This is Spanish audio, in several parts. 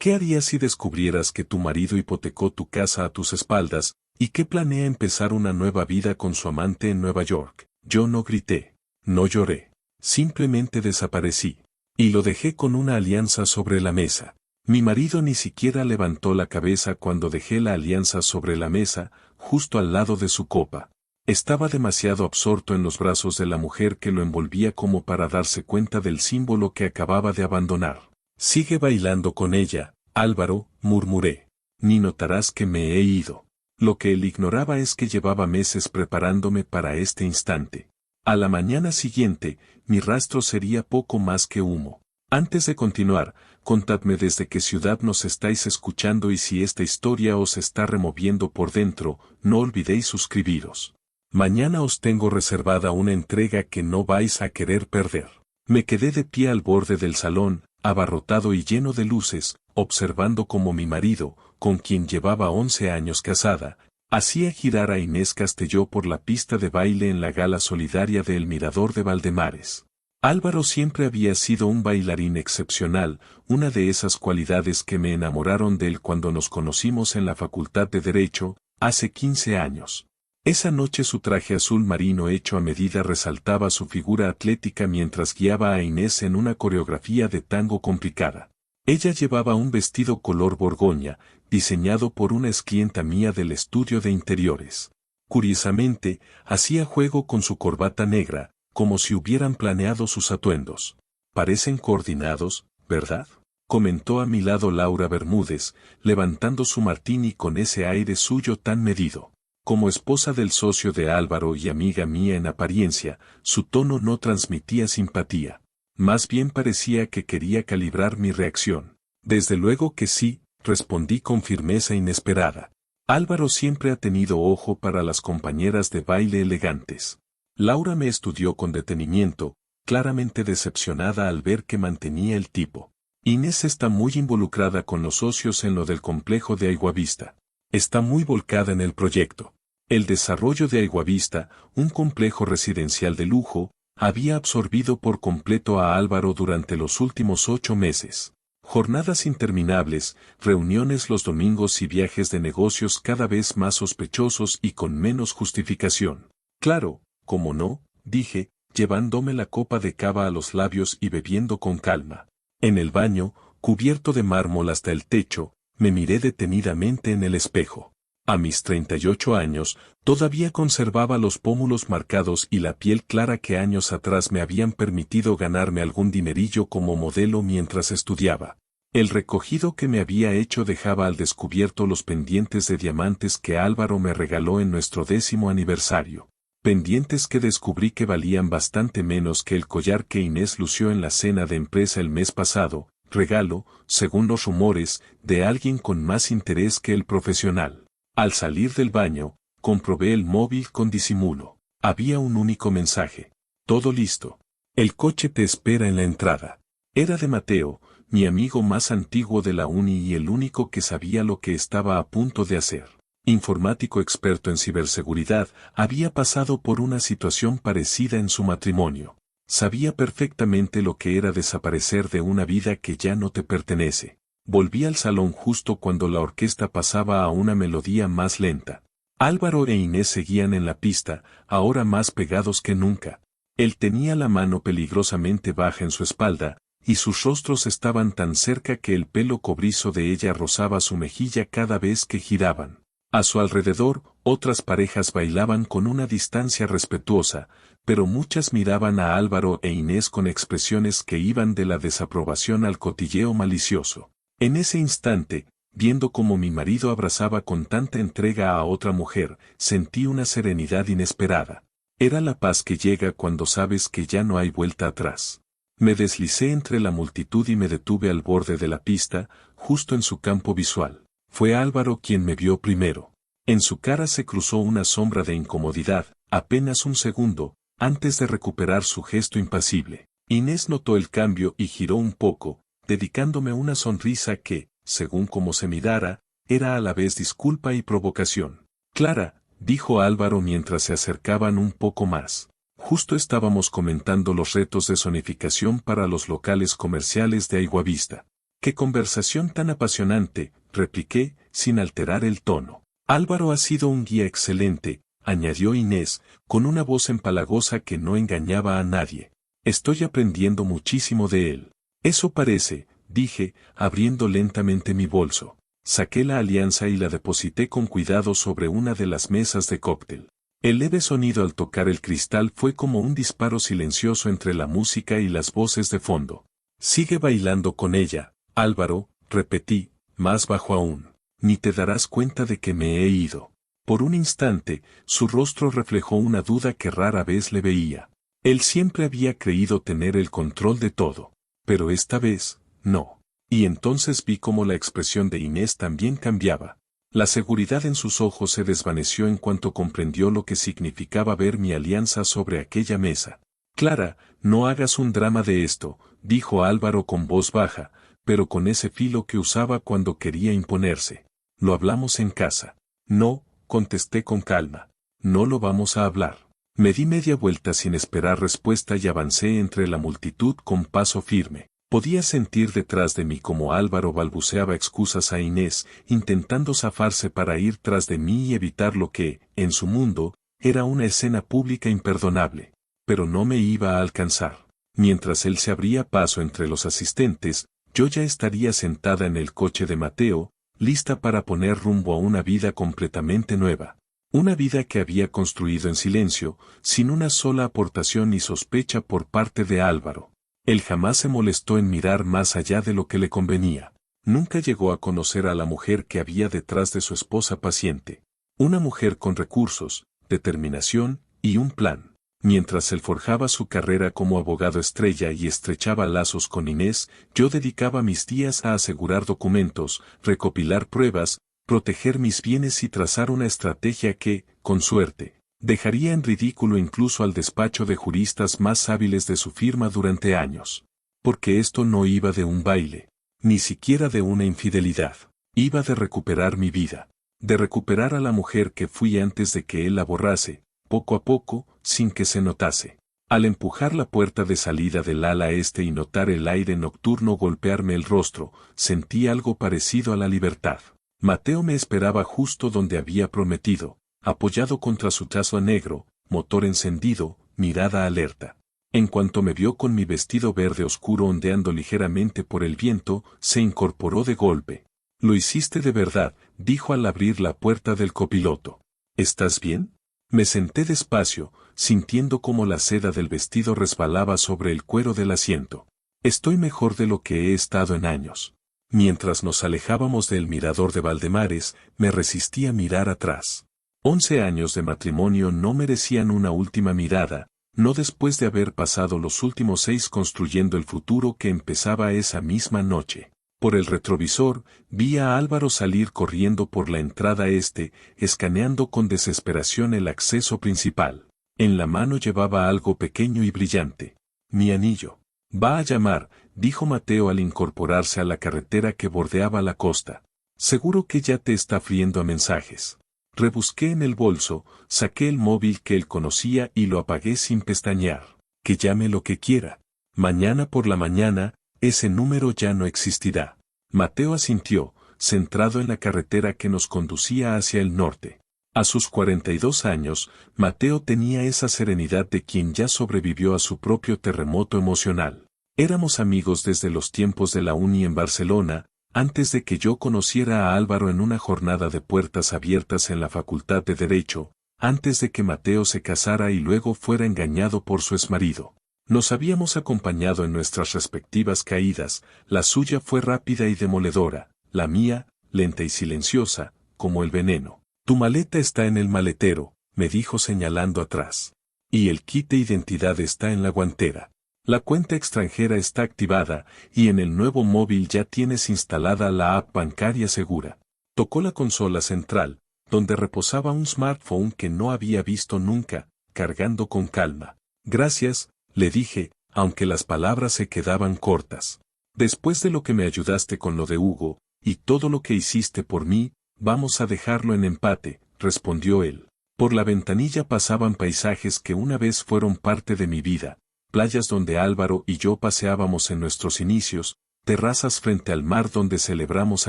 ¿Qué harías si descubrieras que tu marido hipotecó tu casa a tus espaldas, y que planea empezar una nueva vida con su amante en Nueva York? Yo no grité, no lloré, simplemente desaparecí. Y lo dejé con una alianza sobre la mesa. Mi marido ni siquiera levantó la cabeza cuando dejé la alianza sobre la mesa, justo al lado de su copa. Estaba demasiado absorto en los brazos de la mujer que lo envolvía como para darse cuenta del símbolo que acababa de abandonar. Sigue bailando con ella, Álvaro, murmuré. Ni notarás que me he ido. Lo que él ignoraba es que llevaba meses preparándome para este instante. A la mañana siguiente, mi rastro sería poco más que humo. Antes de continuar, contadme desde qué ciudad nos estáis escuchando y si esta historia os está removiendo por dentro, no olvidéis suscribiros. Mañana os tengo reservada una entrega que no vais a querer perder. Me quedé de pie al borde del salón, abarrotado y lleno de luces, observando cómo mi marido, con quien llevaba 11 años casada, hacía girar a Inés Castelló por la pista de baile en la gala solidaria de El Mirador de Valdemares. Álvaro siempre había sido un bailarín excepcional, una de esas cualidades que me enamoraron de él cuando nos conocimos en la Facultad de Derecho, hace 15 años. Esa noche su traje azul marino hecho a medida resaltaba su figura atlética mientras guiaba a Inés en una coreografía de tango complicada. Ella llevaba un vestido color borgoña, diseñado por una exclienta mía del estudio de interiores. Curiosamente, hacía juego con su corbata negra, como si hubieran planeado sus atuendos. Parecen coordinados, ¿verdad?, comentó a mi lado Laura Bermúdez, levantando su martini con ese aire suyo tan medido. Como esposa del socio de Álvaro y amiga mía en apariencia, su tono no transmitía simpatía. Más bien parecía que quería calibrar mi reacción. Desde luego que sí, respondí con firmeza inesperada. Álvaro siempre ha tenido ojo para las compañeras de baile elegantes. Laura me estudió con detenimiento, claramente decepcionada al ver que mantenía el tipo. Inés está muy involucrada con los socios en lo del complejo de Aiguavista. Está muy volcada en el proyecto. El desarrollo de Aiguavista, un complejo residencial de lujo, había absorbido por completo a Álvaro durante los últimos 8 meses. Jornadas interminables, reuniones los domingos y viajes de negocios cada vez más sospechosos y con menos justificación. Claro, ¿cómo no?, dije, llevándome la copa de cava a los labios y bebiendo con calma. En el baño, cubierto de mármol hasta el techo, me miré detenidamente en el espejo. A mis 38 años, todavía conservaba los pómulos marcados y la piel clara que años atrás me habían permitido ganarme algún dinerillo como modelo mientras estudiaba. El recogido que me había hecho dejaba al descubierto los pendientes de diamantes que Álvaro me regaló en nuestro 10º aniversario. Pendientes que descubrí que valían bastante menos que el collar que Inés lució en la cena de empresa el mes pasado, regalo, según los rumores, de alguien con más interés que el profesional. Al salir del baño, comprobé el móvil con disimulo. Había un único mensaje. Todo listo. El coche te espera en la entrada. Era de Mateo, mi amigo más antiguo de la uni y el único que sabía lo que estaba a punto de hacer. Informático experto en ciberseguridad, había pasado por una situación parecida en su matrimonio. Sabía perfectamente lo que era desaparecer de una vida que ya no te pertenece. Volví al salón justo cuando la orquesta pasaba a una melodía más lenta. Álvaro e Inés seguían en la pista, ahora más pegados que nunca. Él tenía la mano peligrosamente baja en su espalda, y sus rostros estaban tan cerca que el pelo cobrizo de ella rozaba su mejilla cada vez que giraban. A su alrededor, otras parejas bailaban con una distancia respetuosa, pero muchas miraban a Álvaro e Inés con expresiones que iban de la desaprobación al cotilleo malicioso. En ese instante, viendo cómo mi marido abrazaba con tanta entrega a otra mujer, sentí una serenidad inesperada. Era la paz que llega cuando sabes que ya no hay vuelta atrás. Me deslicé entre la multitud y me detuve al borde de la pista, justo en su campo visual. Fue Álvaro quien me vio primero. En su cara se cruzó una sombra de incomodidad, apenas un segundo, antes de recuperar su gesto impasible. Inés notó el cambio y giró un poco, dedicándome una sonrisa que, según como se mirara, era a la vez disculpa y provocación. Clara, dijo Álvaro mientras se acercaban un poco más. Justo estábamos comentando los retos de zonificación para los locales comerciales de Aiguavista. ¡Qué conversación tan apasionante!, repliqué, sin alterar el tono. Álvaro ha sido un guía excelente, añadió Inés, con una voz empalagosa que no engañaba a nadie. Estoy aprendiendo muchísimo de él. Eso parece, dije, abriendo lentamente mi bolso. Saqué la alianza y la deposité con cuidado sobre una de las mesas de cóctel. El leve sonido al tocar el cristal fue como un disparo silencioso entre la música y las voces de fondo. Sigue bailando con ella, Álvaro, repetí, más bajo aún. Ni te darás cuenta de que me he ido. Por un instante, su rostro reflejó una duda que rara vez le veía. Él siempre había creído tener el control de todo. Pero esta vez, no. Y entonces vi cómo la expresión de Inés también cambiaba. La seguridad en sus ojos se desvaneció en cuanto comprendió lo que significaba ver mi alianza sobre aquella mesa. Clara, no hagas un drama de esto, dijo Álvaro con voz baja, pero con ese filo que usaba cuando quería imponerse. Lo hablamos en casa. No, contesté con calma. No lo vamos a hablar. Me di media vuelta sin esperar respuesta y avancé entre la multitud con paso firme. Podía sentir detrás de mí como Álvaro balbuceaba excusas a Inés, intentando zafarse para ir tras de mí y evitar lo que, en su mundo, era una escena pública imperdonable. Pero no me iba a alcanzar. Mientras él se abría paso entre los asistentes, yo ya estaría sentada en el coche de Mateo, lista para poner rumbo a una vida completamente nueva. Una vida que había construido en silencio, sin una sola aportación ni sospecha por parte de Álvaro. Él jamás se molestó en mirar más allá de lo que le convenía. Nunca llegó a conocer a la mujer que había detrás de su esposa paciente. Una mujer con recursos, determinación y un plan. Mientras él forjaba su carrera como abogado estrella y estrechaba lazos con Inés, yo dedicaba mis días a asegurar documentos, recopilar pruebas, proteger mis bienes y trazar una estrategia que, con suerte, dejaría en ridículo incluso al despacho de juristas más hábiles de su firma durante años. Porque esto no iba de un baile, ni siquiera de una infidelidad. Iba de recuperar mi vida, de recuperar a la mujer que fui antes de que él la borrase, poco a poco, sin que se notase. Al empujar la puerta de salida del ala este y notar el aire nocturno golpearme el rostro, sentí algo parecido a la libertad. Mateo me esperaba justo donde había prometido, apoyado contra su chazo negro, motor encendido, mirada alerta. En cuanto me vio con mi vestido verde oscuro ondeando ligeramente por el viento, se incorporó de golpe. «Lo hiciste de verdad», dijo al abrir la puerta del copiloto. «¿Estás bien?». Me senté despacio, sintiendo cómo la seda del vestido resbalaba sobre el cuero del asiento. «Estoy mejor de lo que he estado en años». Mientras nos alejábamos del mirador de Valdemares, me resistí a mirar atrás. 11 años de matrimonio no merecían una última mirada, no después de haber pasado los últimos 6 construyendo el futuro que empezaba esa misma noche. Por el retrovisor, vi a Álvaro salir corriendo por la entrada este, escaneando con desesperación el acceso principal. En la mano llevaba algo pequeño y brillante. Mi anillo. «Va a llamar», dijo Mateo al incorporarse a la carretera que bordeaba la costa. «Seguro que ya te está friendo a mensajes». Rebusqué en el bolso, saqué el móvil que él conocía y lo apagué sin pestañear. «Que llame lo que quiera. Mañana por la mañana, ese número ya no existirá». Mateo asintió, centrado en la carretera que nos conducía hacia el norte. A sus 42 años, Mateo tenía esa serenidad de quien ya sobrevivió a su propio terremoto emocional. Éramos amigos desde los tiempos de la uni en Barcelona, antes de que yo conociera a Álvaro en una jornada de puertas abiertas en la Facultad de Derecho, antes de que Mateo se casara y luego fuera engañado por su exmarido. Nos habíamos acompañado en nuestras respectivas caídas, la suya fue rápida y demoledora, la mía, lenta y silenciosa, como el veneno. «Tu maleta está en el maletero», me dijo señalando atrás. «Y el kit de identidad está en la guantera. La cuenta extranjera está activada, y en el nuevo móvil ya tienes instalada la app bancaria segura». Tocó la consola central, donde reposaba un smartphone que no había visto nunca, cargando con calma. «Gracias», le dije, aunque las palabras se quedaban cortas. «Después de lo que me ayudaste con lo de Hugo, y todo lo que hiciste por mí, vamos a dejarlo en empate», respondió él. Por la ventanilla pasaban paisajes que una vez fueron parte de mi vida, playas donde Álvaro y yo paseábamos en nuestros inicios, terrazas frente al mar donde celebramos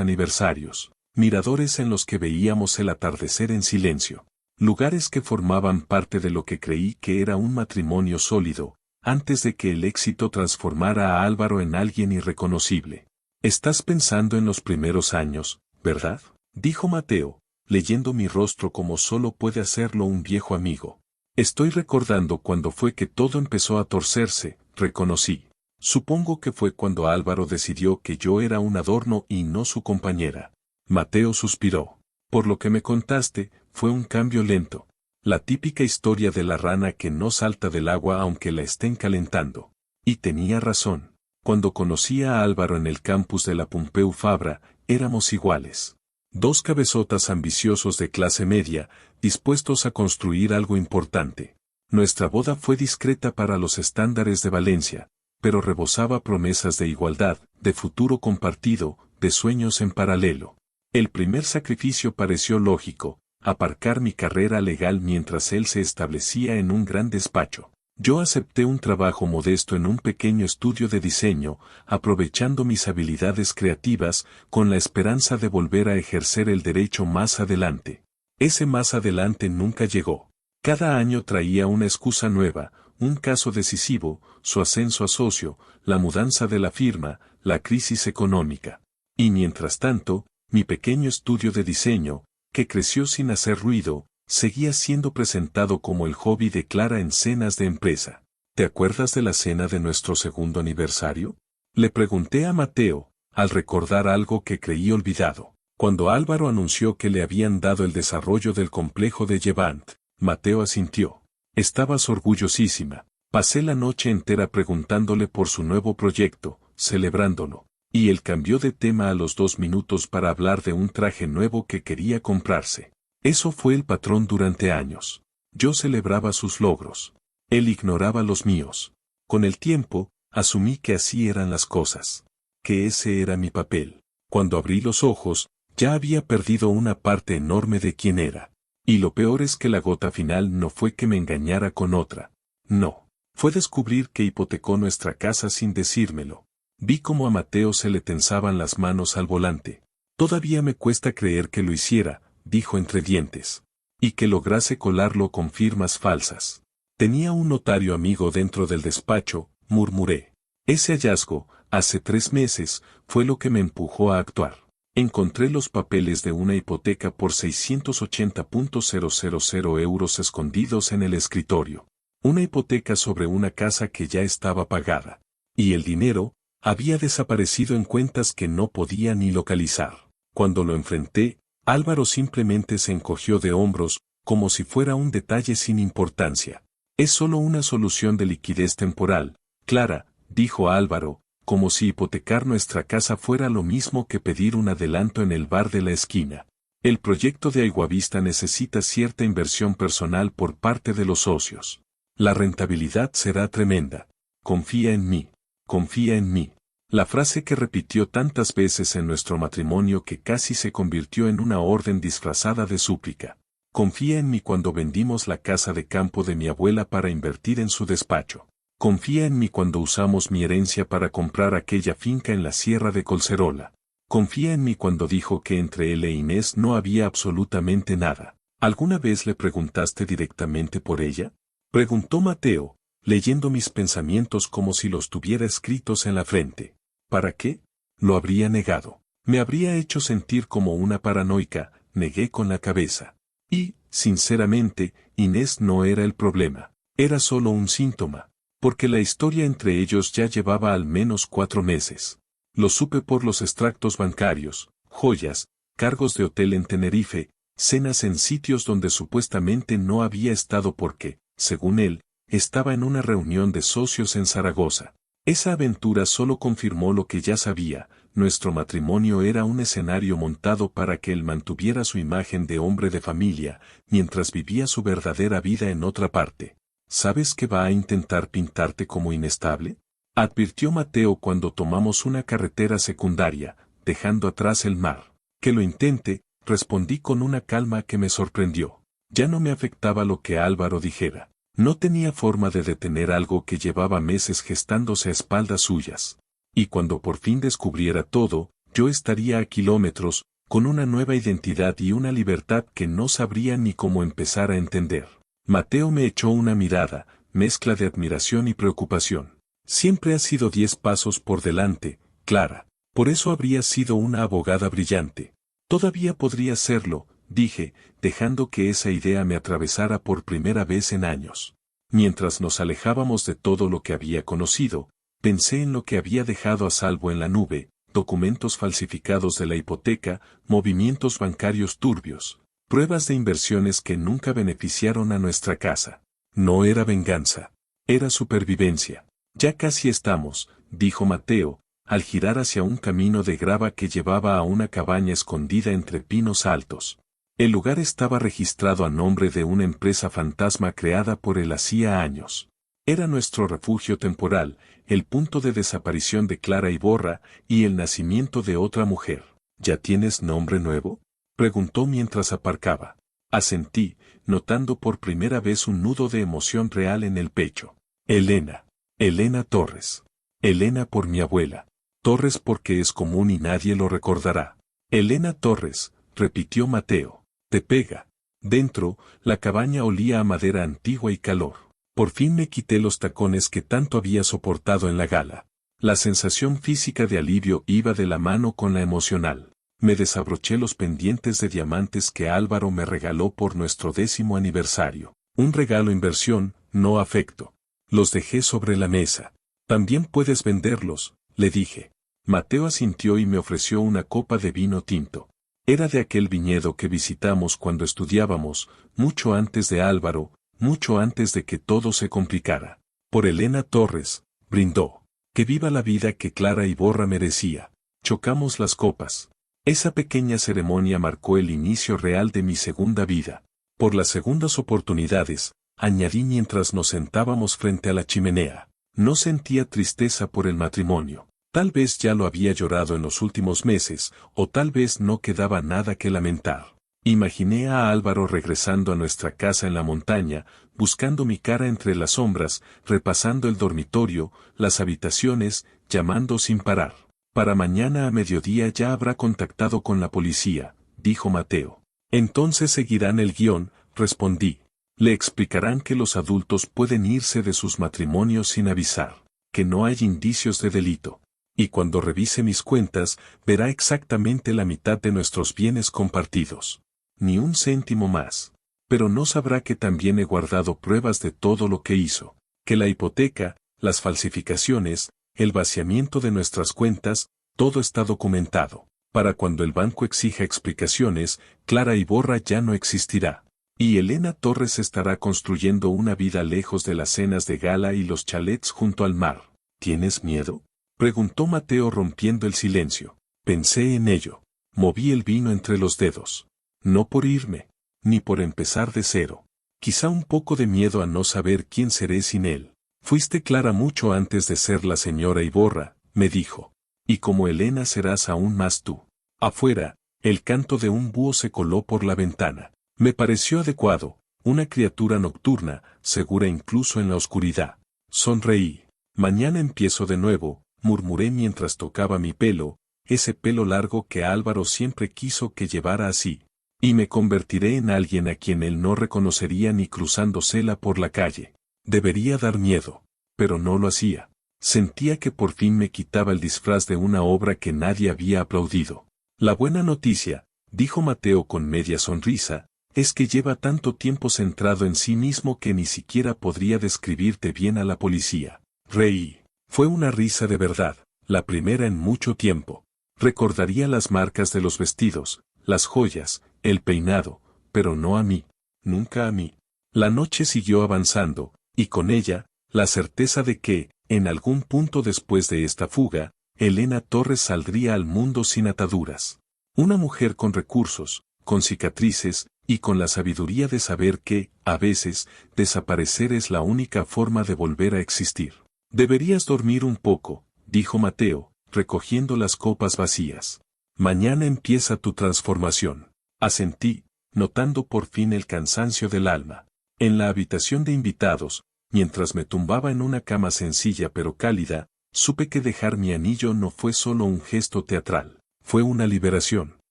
aniversarios, miradores en los que veíamos el atardecer en silencio, lugares que formaban parte de lo que creí que era un matrimonio sólido, antes de que el éxito transformara a Álvaro en alguien irreconocible. Estás pensando en los primeros años, ¿verdad? Dijo Mateo, leyendo mi rostro como solo puede hacerlo un viejo amigo. Estoy recordando cuando fue que todo empezó a torcerse, reconocí. Supongo que fue cuando Álvaro decidió que yo era un adorno y no su compañera. Mateo suspiró. Por lo que me contaste, fue un cambio lento. La típica historia de la rana que no salta del agua aunque la estén calentando. Y tenía razón. Cuando conocí a Álvaro en el campus de la Pompeu Fabra, éramos iguales. Dos cabezotas ambiciosos de clase media, dispuestos a construir algo importante. Nuestra boda fue discreta para los estándares de Valencia, pero rebosaba promesas de igualdad, de futuro compartido, de sueños en paralelo. El primer sacrificio pareció lógico, aparcar mi carrera legal mientras él se establecía en un gran despacho. Yo acepté un trabajo modesto en un pequeño estudio de diseño, aprovechando mis habilidades creativas, con la esperanza de volver a ejercer el derecho más adelante. Ese más adelante nunca llegó. Cada año traía una excusa nueva, un caso decisivo, su ascenso a socio, la mudanza de la firma, la crisis económica. Y mientras tanto, mi pequeño estudio de diseño, que creció sin hacer ruido, seguía siendo presentado como el hobby de Clara en cenas de empresa. ¿Te acuerdas de la cena de nuestro segundo aniversario? Le pregunté a Mateo, al recordar algo que creí olvidado. Cuando Álvaro anunció que le habían dado el desarrollo del complejo de Llevant, Mateo asintió. Estabas orgullosísima. Pasé la noche entera preguntándole por su nuevo proyecto, celebrándolo. Y él cambió de tema a los 2 minutos para hablar de un traje nuevo que quería comprarse. Eso fue el patrón durante años. Yo celebraba sus logros. Él ignoraba los míos. Con el tiempo, asumí que así eran las cosas. Que ese era mi papel. Cuando abrí los ojos, ya había perdido una parte enorme de quién era. Y lo peor es que la gota final no fue que me engañara con otra. No. Fue descubrir que hipotecó nuestra casa sin decírmelo. Vi cómo a Mateo se le tensaban las manos al volante. Todavía me cuesta creer que lo hiciera, dijo entre dientes. Y que lograse colarlo con firmas falsas. Tenía un notario amigo dentro del despacho, murmuré. Ese hallazgo, hace 3 meses, fue lo que me empujó a actuar. Encontré los papeles de una hipoteca por 680.000 euros escondidos en el escritorio. Una hipoteca sobre una casa que ya estaba pagada. Y el dinero había desaparecido en cuentas que no podía ni localizar. Cuando lo enfrenté, Álvaro simplemente se encogió de hombros, como si fuera un detalle sin importancia. Es solo una solución de liquidez temporal, Clara, dijo Álvaro, como si hipotecar nuestra casa fuera lo mismo que pedir un adelanto en el bar de la esquina. El proyecto de Aiguavista necesita cierta inversión personal por parte de los socios. La rentabilidad será tremenda. Confía en mí. Confía en mí. La frase que repitió tantas veces en nuestro matrimonio que casi se convirtió en una orden disfrazada de súplica. Confía en mí cuando vendimos la casa de campo de mi abuela para invertir en su despacho. Confía en mí cuando usamos mi herencia para comprar aquella finca en la Sierra de Colcerola. Confía en mí cuando dijo que entre él e Inés no había absolutamente nada. ¿Alguna vez le preguntaste directamente por ella? Preguntó Mateo, leyendo mis pensamientos como si los tuviera escritos en la frente. ¿Para qué? Lo habría negado. Me habría hecho sentir como una paranoica, negué con la cabeza. Y, sinceramente, Inés no era el problema. Era solo un síntoma. Porque la historia entre ellos ya llevaba al menos 4 meses. Lo supe por los extractos bancarios, joyas, cargos de hotel en Tenerife, cenas en sitios donde supuestamente no había estado porque, según él, estaba en una reunión de socios en Zaragoza. Esa aventura solo confirmó lo que ya sabía, nuestro matrimonio era un escenario montado para que él mantuviera su imagen de hombre de familia, mientras vivía su verdadera vida en otra parte. ¿Sabes que va a intentar pintarte como inestable? Advirtió Mateo cuando tomamos una carretera secundaria, dejando atrás el mar. Que lo intente, respondí con una calma que me sorprendió. Ya no me afectaba lo que Álvaro dijera. No tenía forma de detener algo que llevaba meses gestándose a espaldas suyas. Y cuando por fin descubriera todo, yo estaría a kilómetros, con una nueva identidad y una libertad que no sabría ni cómo empezar a entender. Mateo me echó una mirada, mezcla de admiración y preocupación. Siempre has sido 10 pasos por delante, Clara. Por eso habrías sido una abogada brillante. Todavía podría serlo, dije, dejando que esa idea me atravesara por primera vez en años. Mientras nos alejábamos de todo lo que había conocido, pensé en lo que había dejado a salvo en la nube, documentos falsificados de la hipoteca, movimientos bancarios turbios, pruebas de inversiones que nunca beneficiaron a nuestra casa. No era venganza, era supervivencia. Ya casi estamos, dijo Mateo, al girar hacia un camino de grava que llevaba a una cabaña escondida entre pinos altos. El lugar estaba registrado a nombre de una empresa fantasma creada por él hacía años. Era nuestro refugio temporal, el punto de desaparición de Clara Iborra y el nacimiento de otra mujer. ¿Ya tienes nombre nuevo?, preguntó mientras aparcaba. Asentí, notando por primera vez un nudo de emoción real en el pecho. Elena. Elena Torres. Elena por mi abuela. Torres porque es común y nadie lo recordará. Elena Torres, repitió Mateo. Te pega. Dentro, la cabaña olía a madera antigua y calor. Por fin me quité los tacones que tanto había soportado en la gala. La sensación física de alivio iba de la mano con la emocional. Me desabroché los pendientes de diamantes que Álvaro me regaló por nuestro 10º aniversario. Un regalo inversión, no afecto. Los dejé sobre la mesa. También puedes venderlos, le dije. Mateo asintió y me ofreció una copa de vino tinto. Era de aquel viñedo que visitamos cuando estudiábamos, mucho antes de Álvaro, mucho antes de que todo se complicara. Por Elena Torres, brindó. Que viva la vida que Clara Iborra merecía. Chocamos las copas. Esa pequeña ceremonia marcó el inicio real de mi segunda vida. Por las segundas oportunidades, añadí mientras nos sentábamos frente a la chimenea. No sentía tristeza por el matrimonio. Tal vez ya lo había llorado en los últimos meses, o tal vez no quedaba nada que lamentar. Imaginé a Álvaro regresando a nuestra casa en la montaña, buscando mi cara entre las sombras, repasando el dormitorio, las habitaciones, llamando sin parar. Para mañana a mediodía ya habrá contactado con la policía, dijo Mateo. Entonces seguirán el guión, respondí. Le explicarán que los adultos pueden irse de sus matrimonios sin avisar, que no hay indicios de delito. Y cuando revise mis cuentas, verá exactamente la mitad de nuestros bienes compartidos. Ni un céntimo más. Pero no sabrá que también he guardado pruebas de todo lo que hizo. Que la hipoteca, las falsificaciones, el vaciamiento de nuestras cuentas, todo está documentado. Para cuando el banco exija explicaciones, Clara Iborra ya no existirá. Y Elena Torres estará construyendo una vida lejos de las cenas de gala y los chalets junto al mar. ¿Tienes miedo?, preguntó Mateo rompiendo el silencio. Pensé en ello. Moví el vino entre los dedos. No por irme, ni por empezar de cero. Quizá un poco de miedo a no saber quién seré sin él. Fuiste Clara mucho antes de ser la señora Iborra, me dijo. Y como Elena serás aún más tú. Afuera, el canto de un búho se coló por la ventana. Me pareció adecuado, una criatura nocturna, segura incluso en la oscuridad. Sonreí. Mañana empiezo de nuevo, murmuré mientras tocaba mi pelo, ese pelo largo que Álvaro siempre quiso que llevara así. Y me convertiré en alguien a quien él no reconocería ni cruzándosela por la calle. Debería dar miedo, pero no lo hacía. Sentía que por fin me quitaba el disfraz de una obra que nadie había aplaudido. La buena noticia, dijo Mateo con media sonrisa, es que lleva tanto tiempo centrado en sí mismo que ni siquiera podría describirte bien a la policía. Reí. Fue una risa de verdad, la primera en mucho tiempo. Recordaría las marcas de los vestidos, las joyas, el peinado, pero no a mí, nunca a mí. La noche siguió avanzando, y con ella, la certeza de que, en algún punto después de esta fuga, Elena Torres saldría al mundo sin ataduras. Una mujer con recursos, con cicatrices, y con la sabiduría de saber que, a veces, desaparecer es la única forma de volver a existir. Deberías dormir un poco, dijo Mateo, recogiendo las copas vacías. Mañana empieza tu transformación. Asentí, notando por fin el cansancio del alma. En la habitación de invitados, mientras me tumbaba en una cama sencilla pero cálida, Supe que dejar mi anillo no fue solo un gesto teatral, fue una liberación.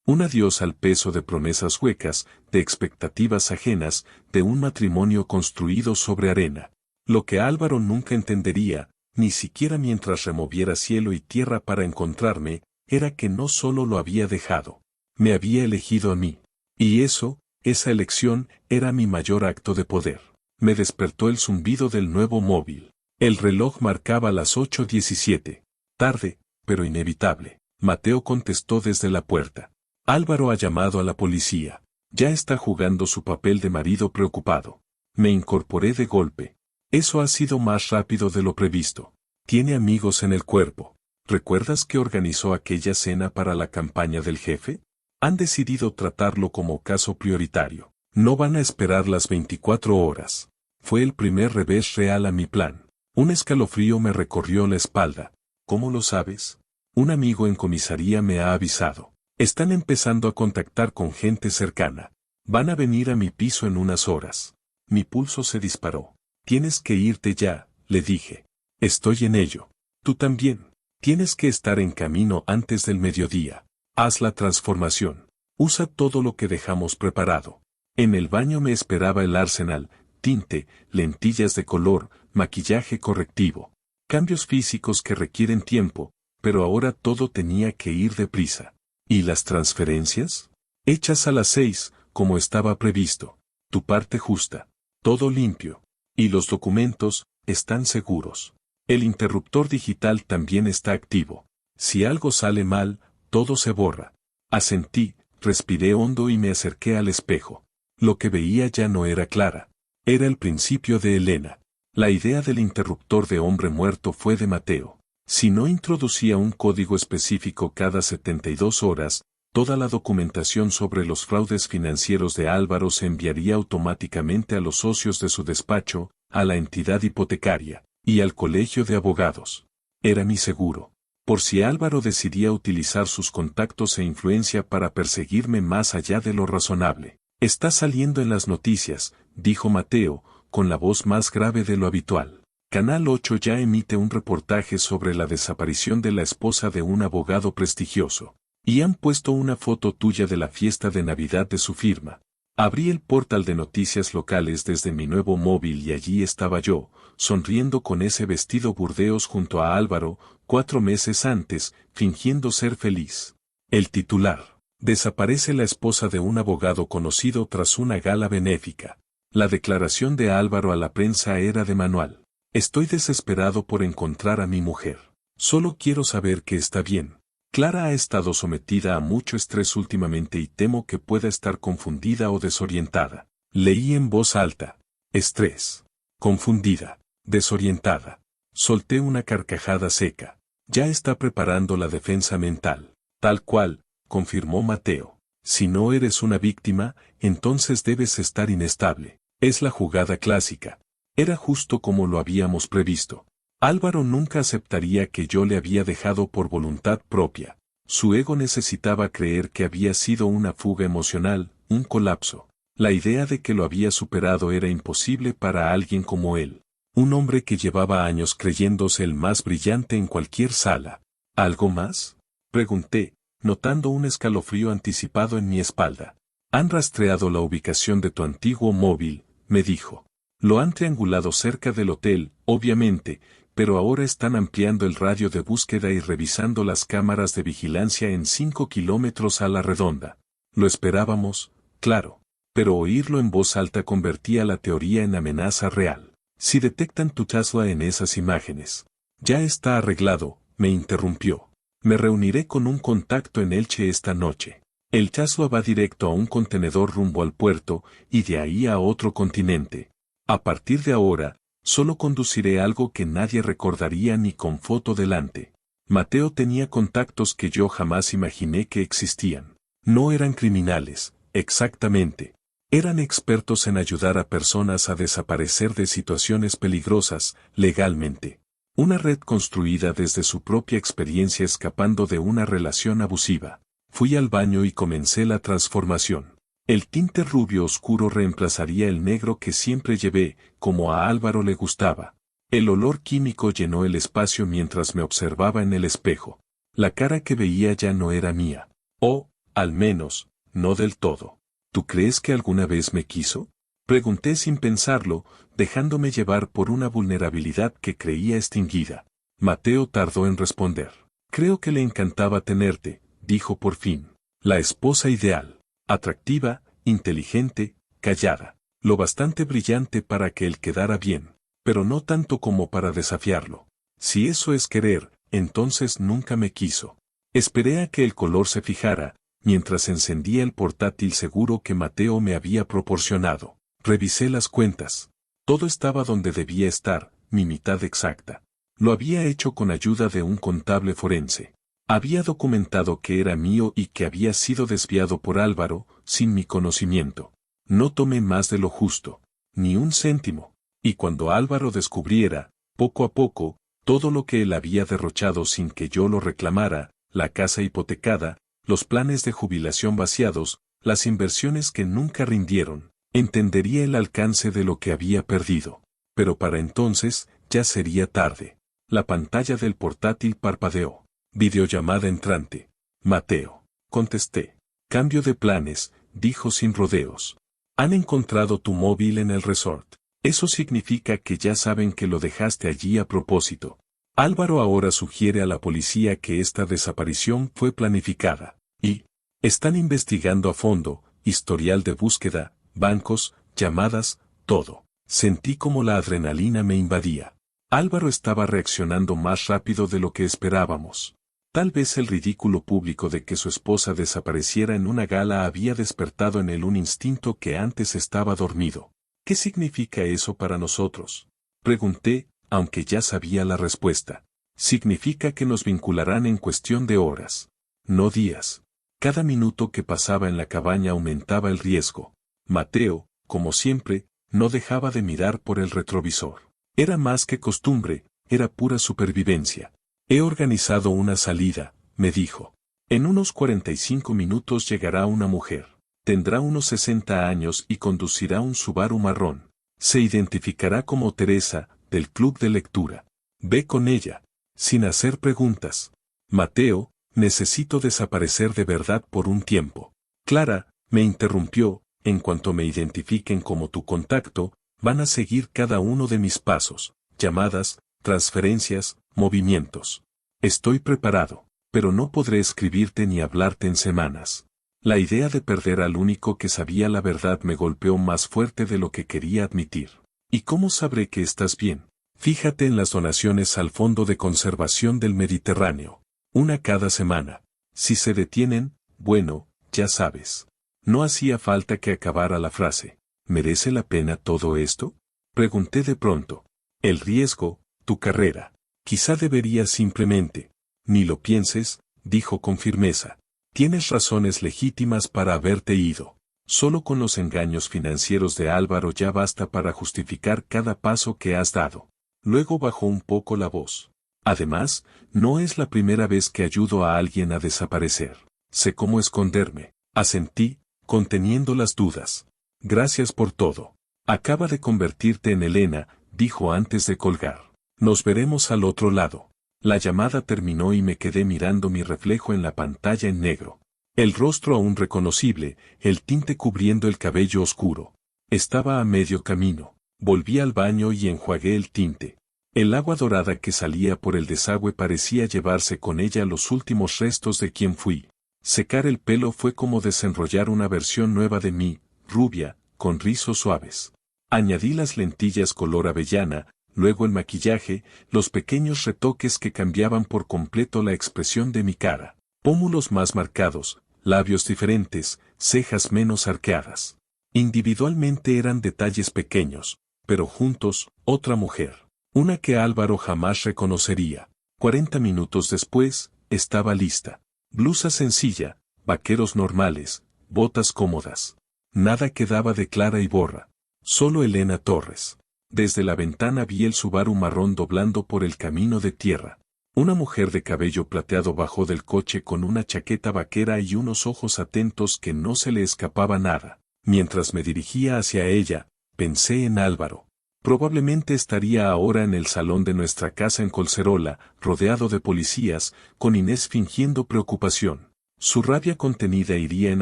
Un adiós al peso de promesas huecas, de expectativas ajenas, de un matrimonio construido sobre arena. Lo que Álvaro nunca entendería, ni siquiera mientras removiera cielo y tierra para encontrarme, era que no solo lo había dejado, me había elegido a mí. Y esa elección, era mi mayor acto de poder. Me despertó el zumbido del nuevo móvil. El reloj marcaba las 8:17. Tarde, pero inevitable. Mateo contestó desde la puerta. Álvaro ha llamado a la policía. Ya está jugando su papel de marido preocupado. Me incorporé de golpe. Eso ha sido más rápido de lo previsto. Tiene amigos en el cuerpo. ¿Recuerdas que organizó aquella cena para la campaña del jefe? Han decidido tratarlo como caso prioritario. No van a esperar las 24 horas. Fue el primer revés real a mi plan. Un escalofrío me recorrió la espalda. ¿Cómo lo sabes? Un amigo en comisaría me ha avisado. Están empezando a contactar con gente cercana. Van a venir a mi piso en unas horas. Mi pulso se disparó. Tienes que irte ya, le dije. Estoy en ello. Tú también. Tienes que estar en camino antes del mediodía. Haz la transformación. Usa todo lo que dejamos preparado. En el baño me esperaba el arsenal, tinte, lentillas de color, maquillaje correctivo. Cambios físicos que requieren tiempo, pero ahora todo tenía que ir deprisa. ¿Y las transferencias? Hechas a las 6, como estaba previsto. Tu parte justa. Todo limpio. Y los documentos, están seguros. El interruptor digital también está activo. Si algo sale mal, todo se borra. Asentí, respiré hondo y me acerqué al espejo. Lo que veía ya no era Clara. Era el principio de Elena. La idea del interruptor de hombre muerto fue de Mateo. Si no introducía un código específico cada 72 horas, toda la documentación sobre los fraudes financieros de Álvaro se enviaría automáticamente a los socios de su despacho, a la entidad hipotecaria, y al colegio de abogados. Era mi seguro. Por si Álvaro decidía utilizar sus contactos e influencia para perseguirme más allá de lo razonable. Está saliendo en las noticias, dijo Mateo, con la voz más grave de lo habitual. Canal 8 ya emite un reportaje sobre la desaparición de la esposa de un abogado prestigioso. Y han puesto una foto tuya de la fiesta de Navidad de su firma. Abrí el portal de noticias locales desde mi nuevo móvil y allí estaba yo, sonriendo con ese vestido burdeos junto a Álvaro, 4 meses antes, fingiendo ser feliz. El titular. Desaparece la esposa de un abogado conocido tras una gala benéfica. La declaración de Álvaro a la prensa era de manual. Estoy desesperado por encontrar a mi mujer. Solo quiero saber que está bien. Clara ha estado sometida a mucho estrés últimamente y temo que pueda estar confundida o desorientada. Leí en voz alta. Estrés. Confundida. Desorientada. Solté una carcajada seca. Ya está preparando la defensa mental. Tal cual, confirmó Mateo. Si no eres una víctima, entonces debes estar inestable. Es la jugada clásica. Era justo como lo habíamos previsto. Álvaro nunca aceptaría que yo le había dejado por voluntad propia. Su ego necesitaba creer que había sido una fuga emocional, un colapso. La idea de que lo había superado era imposible para alguien como él. Un hombre que llevaba años creyéndose el más brillante en cualquier sala. ¿Algo más? Pregunté, notando un escalofrío anticipado en mi espalda. Han rastreado la ubicación de tu antiguo móvil, me dijo. Lo han triangulado cerca del hotel, obviamente, pero ahora están ampliando el radio de búsqueda y revisando las cámaras de vigilancia en 5 kilómetros a la redonda. Lo esperábamos, claro, pero oírlo en voz alta convertía la teoría en amenaza real. Si detectan tu Tesla en esas imágenes. Ya está arreglado, me interrumpió. Me reuniré con un contacto en Elche esta noche. El Tesla va directo a un contenedor rumbo al puerto, y de ahí a otro continente. A partir de ahora, solo conduciré algo que nadie recordaría ni con foto delante. Mateo tenía contactos que yo jamás imaginé que existían. No eran criminales, exactamente. Eran expertos en ayudar a personas a desaparecer de situaciones peligrosas, legalmente. Una red construida desde su propia experiencia escapando de una relación abusiva. Fui al baño y comencé la transformación. El tinte rubio oscuro reemplazaría el negro que siempre llevé, como a Álvaro le gustaba. El olor químico llenó el espacio mientras me observaba en el espejo. La cara que veía ya no era mía. O, al menos, no del todo. ¿Tú crees que alguna vez me quiso? Pregunté sin pensarlo, dejándome llevar por una vulnerabilidad que creía extinguida. Mateo tardó en responder. Creo que le encantaba tenerte, dijo por fin. La esposa ideal. Atractiva, inteligente, callada. Lo bastante brillante para que él quedara bien, pero no tanto como para desafiarlo. Si eso es querer, entonces nunca me quiso. Esperé a que el color se fijara, mientras encendía el portátil seguro que Mateo me había proporcionado. Revisé las cuentas. Todo estaba donde debía estar, mi mitad exacta. Lo había hecho con ayuda de un contable forense. Había documentado que era mío y que había sido desviado por Álvaro, sin mi conocimiento. No tomé más de lo justo, ni un céntimo. Y cuando Álvaro descubriera, poco a poco, todo lo que él había derrochado sin que yo lo reclamara, la casa hipotecada, los planes de jubilación vaciados, las inversiones que nunca rindieron, entendería el alcance de lo que había perdido. Pero para entonces, ya sería tarde. La pantalla del portátil parpadeó. Videollamada entrante. Mateo. Contesté. Cambio de planes, dijo sin rodeos. Han encontrado tu móvil en el resort. Eso significa que ya saben que lo dejaste allí a propósito. Álvaro ahora sugiere a la policía que esta desaparición fue planificada. Y están investigando a fondo, historial de búsqueda, bancos, llamadas, todo. Sentí como la adrenalina me invadía. Álvaro estaba reaccionando más rápido de lo que esperábamos. Tal vez el ridículo público de que su esposa desapareciera en una gala había despertado en él un instinto que antes estaba dormido. ¿Qué significa eso para nosotros? Pregunté, aunque ya sabía la respuesta. Significa que nos vincularán en cuestión de horas, no días. Cada minuto que pasaba en la cabaña aumentaba el riesgo. Mateo, como siempre, no dejaba de mirar por el retrovisor. Era más que costumbre, era pura supervivencia. He organizado una salida, me dijo. En unos 45 minutos llegará una mujer. Tendrá unos 60 años y conducirá un Subaru marrón. Se identificará como Teresa, del club de lectura. Ve con ella, sin hacer preguntas. Mateo, necesito desaparecer de verdad por un tiempo. Clara, me interrumpió, en cuanto me identifiquen como tu contacto, van a seguir cada uno de mis pasos, llamadas, transferencias, movimientos. Estoy preparado, pero no podré escribirte ni hablarte en semanas. La idea de perder al único que sabía la verdad me golpeó más fuerte de lo que quería admitir. ¿Y cómo sabré que estás bien? Fíjate en las donaciones al Fondo de Conservación del Mediterráneo. Una cada semana. Si se detienen, bueno, ya sabes. No hacía falta que acabara la frase. ¿Merece la pena todo esto? Pregunté de pronto. El riesgo, tu carrera. Quizá deberías simplemente. Ni lo pienses, dijo con firmeza. Tienes razones legítimas para haberte ido. Solo con los engaños financieros de Álvaro ya basta para justificar cada paso que has dado. Luego bajó un poco la voz. Además, no es la primera vez que ayudo a alguien a desaparecer. Sé cómo esconderme. Asentí, conteniendo las dudas. Gracias por todo. Acaba de convertirte en Elena, dijo antes de colgar. Nos veremos al otro lado. La llamada terminó y me quedé mirando mi reflejo en la pantalla en negro. El rostro aún reconocible, el tinte cubriendo el cabello oscuro. Estaba a medio camino. Volví al baño y enjuagué el tinte. El agua dorada que salía por el desagüe parecía llevarse con ella los últimos restos de quien fui. Secar el pelo fue como desenrollar una versión nueva de mí, rubia, con rizos suaves. Añadí las lentillas color avellana, luego el maquillaje, los pequeños retoques que cambiaban por completo la expresión de mi cara. Pómulos más marcados, labios diferentes, cejas menos arqueadas. Individualmente eran detalles pequeños, pero juntos, otra mujer. Una que Álvaro jamás reconocería. 40 minutos después, estaba lista. Blusa sencilla, vaqueros normales, botas cómodas. Nada quedaba de Clara Iborra. Solo Elena Torres. Desde la ventana vi el Subaru marrón doblando por el camino de tierra. Una mujer de cabello plateado bajó del coche con una chaqueta vaquera y unos ojos atentos que no se le escapaba nada. Mientras me dirigía hacia ella, pensé en Álvaro. Probablemente estaría ahora en el salón de nuestra casa en Colcerola, rodeado de policías, con Inés fingiendo preocupación. Su rabia contenida iría en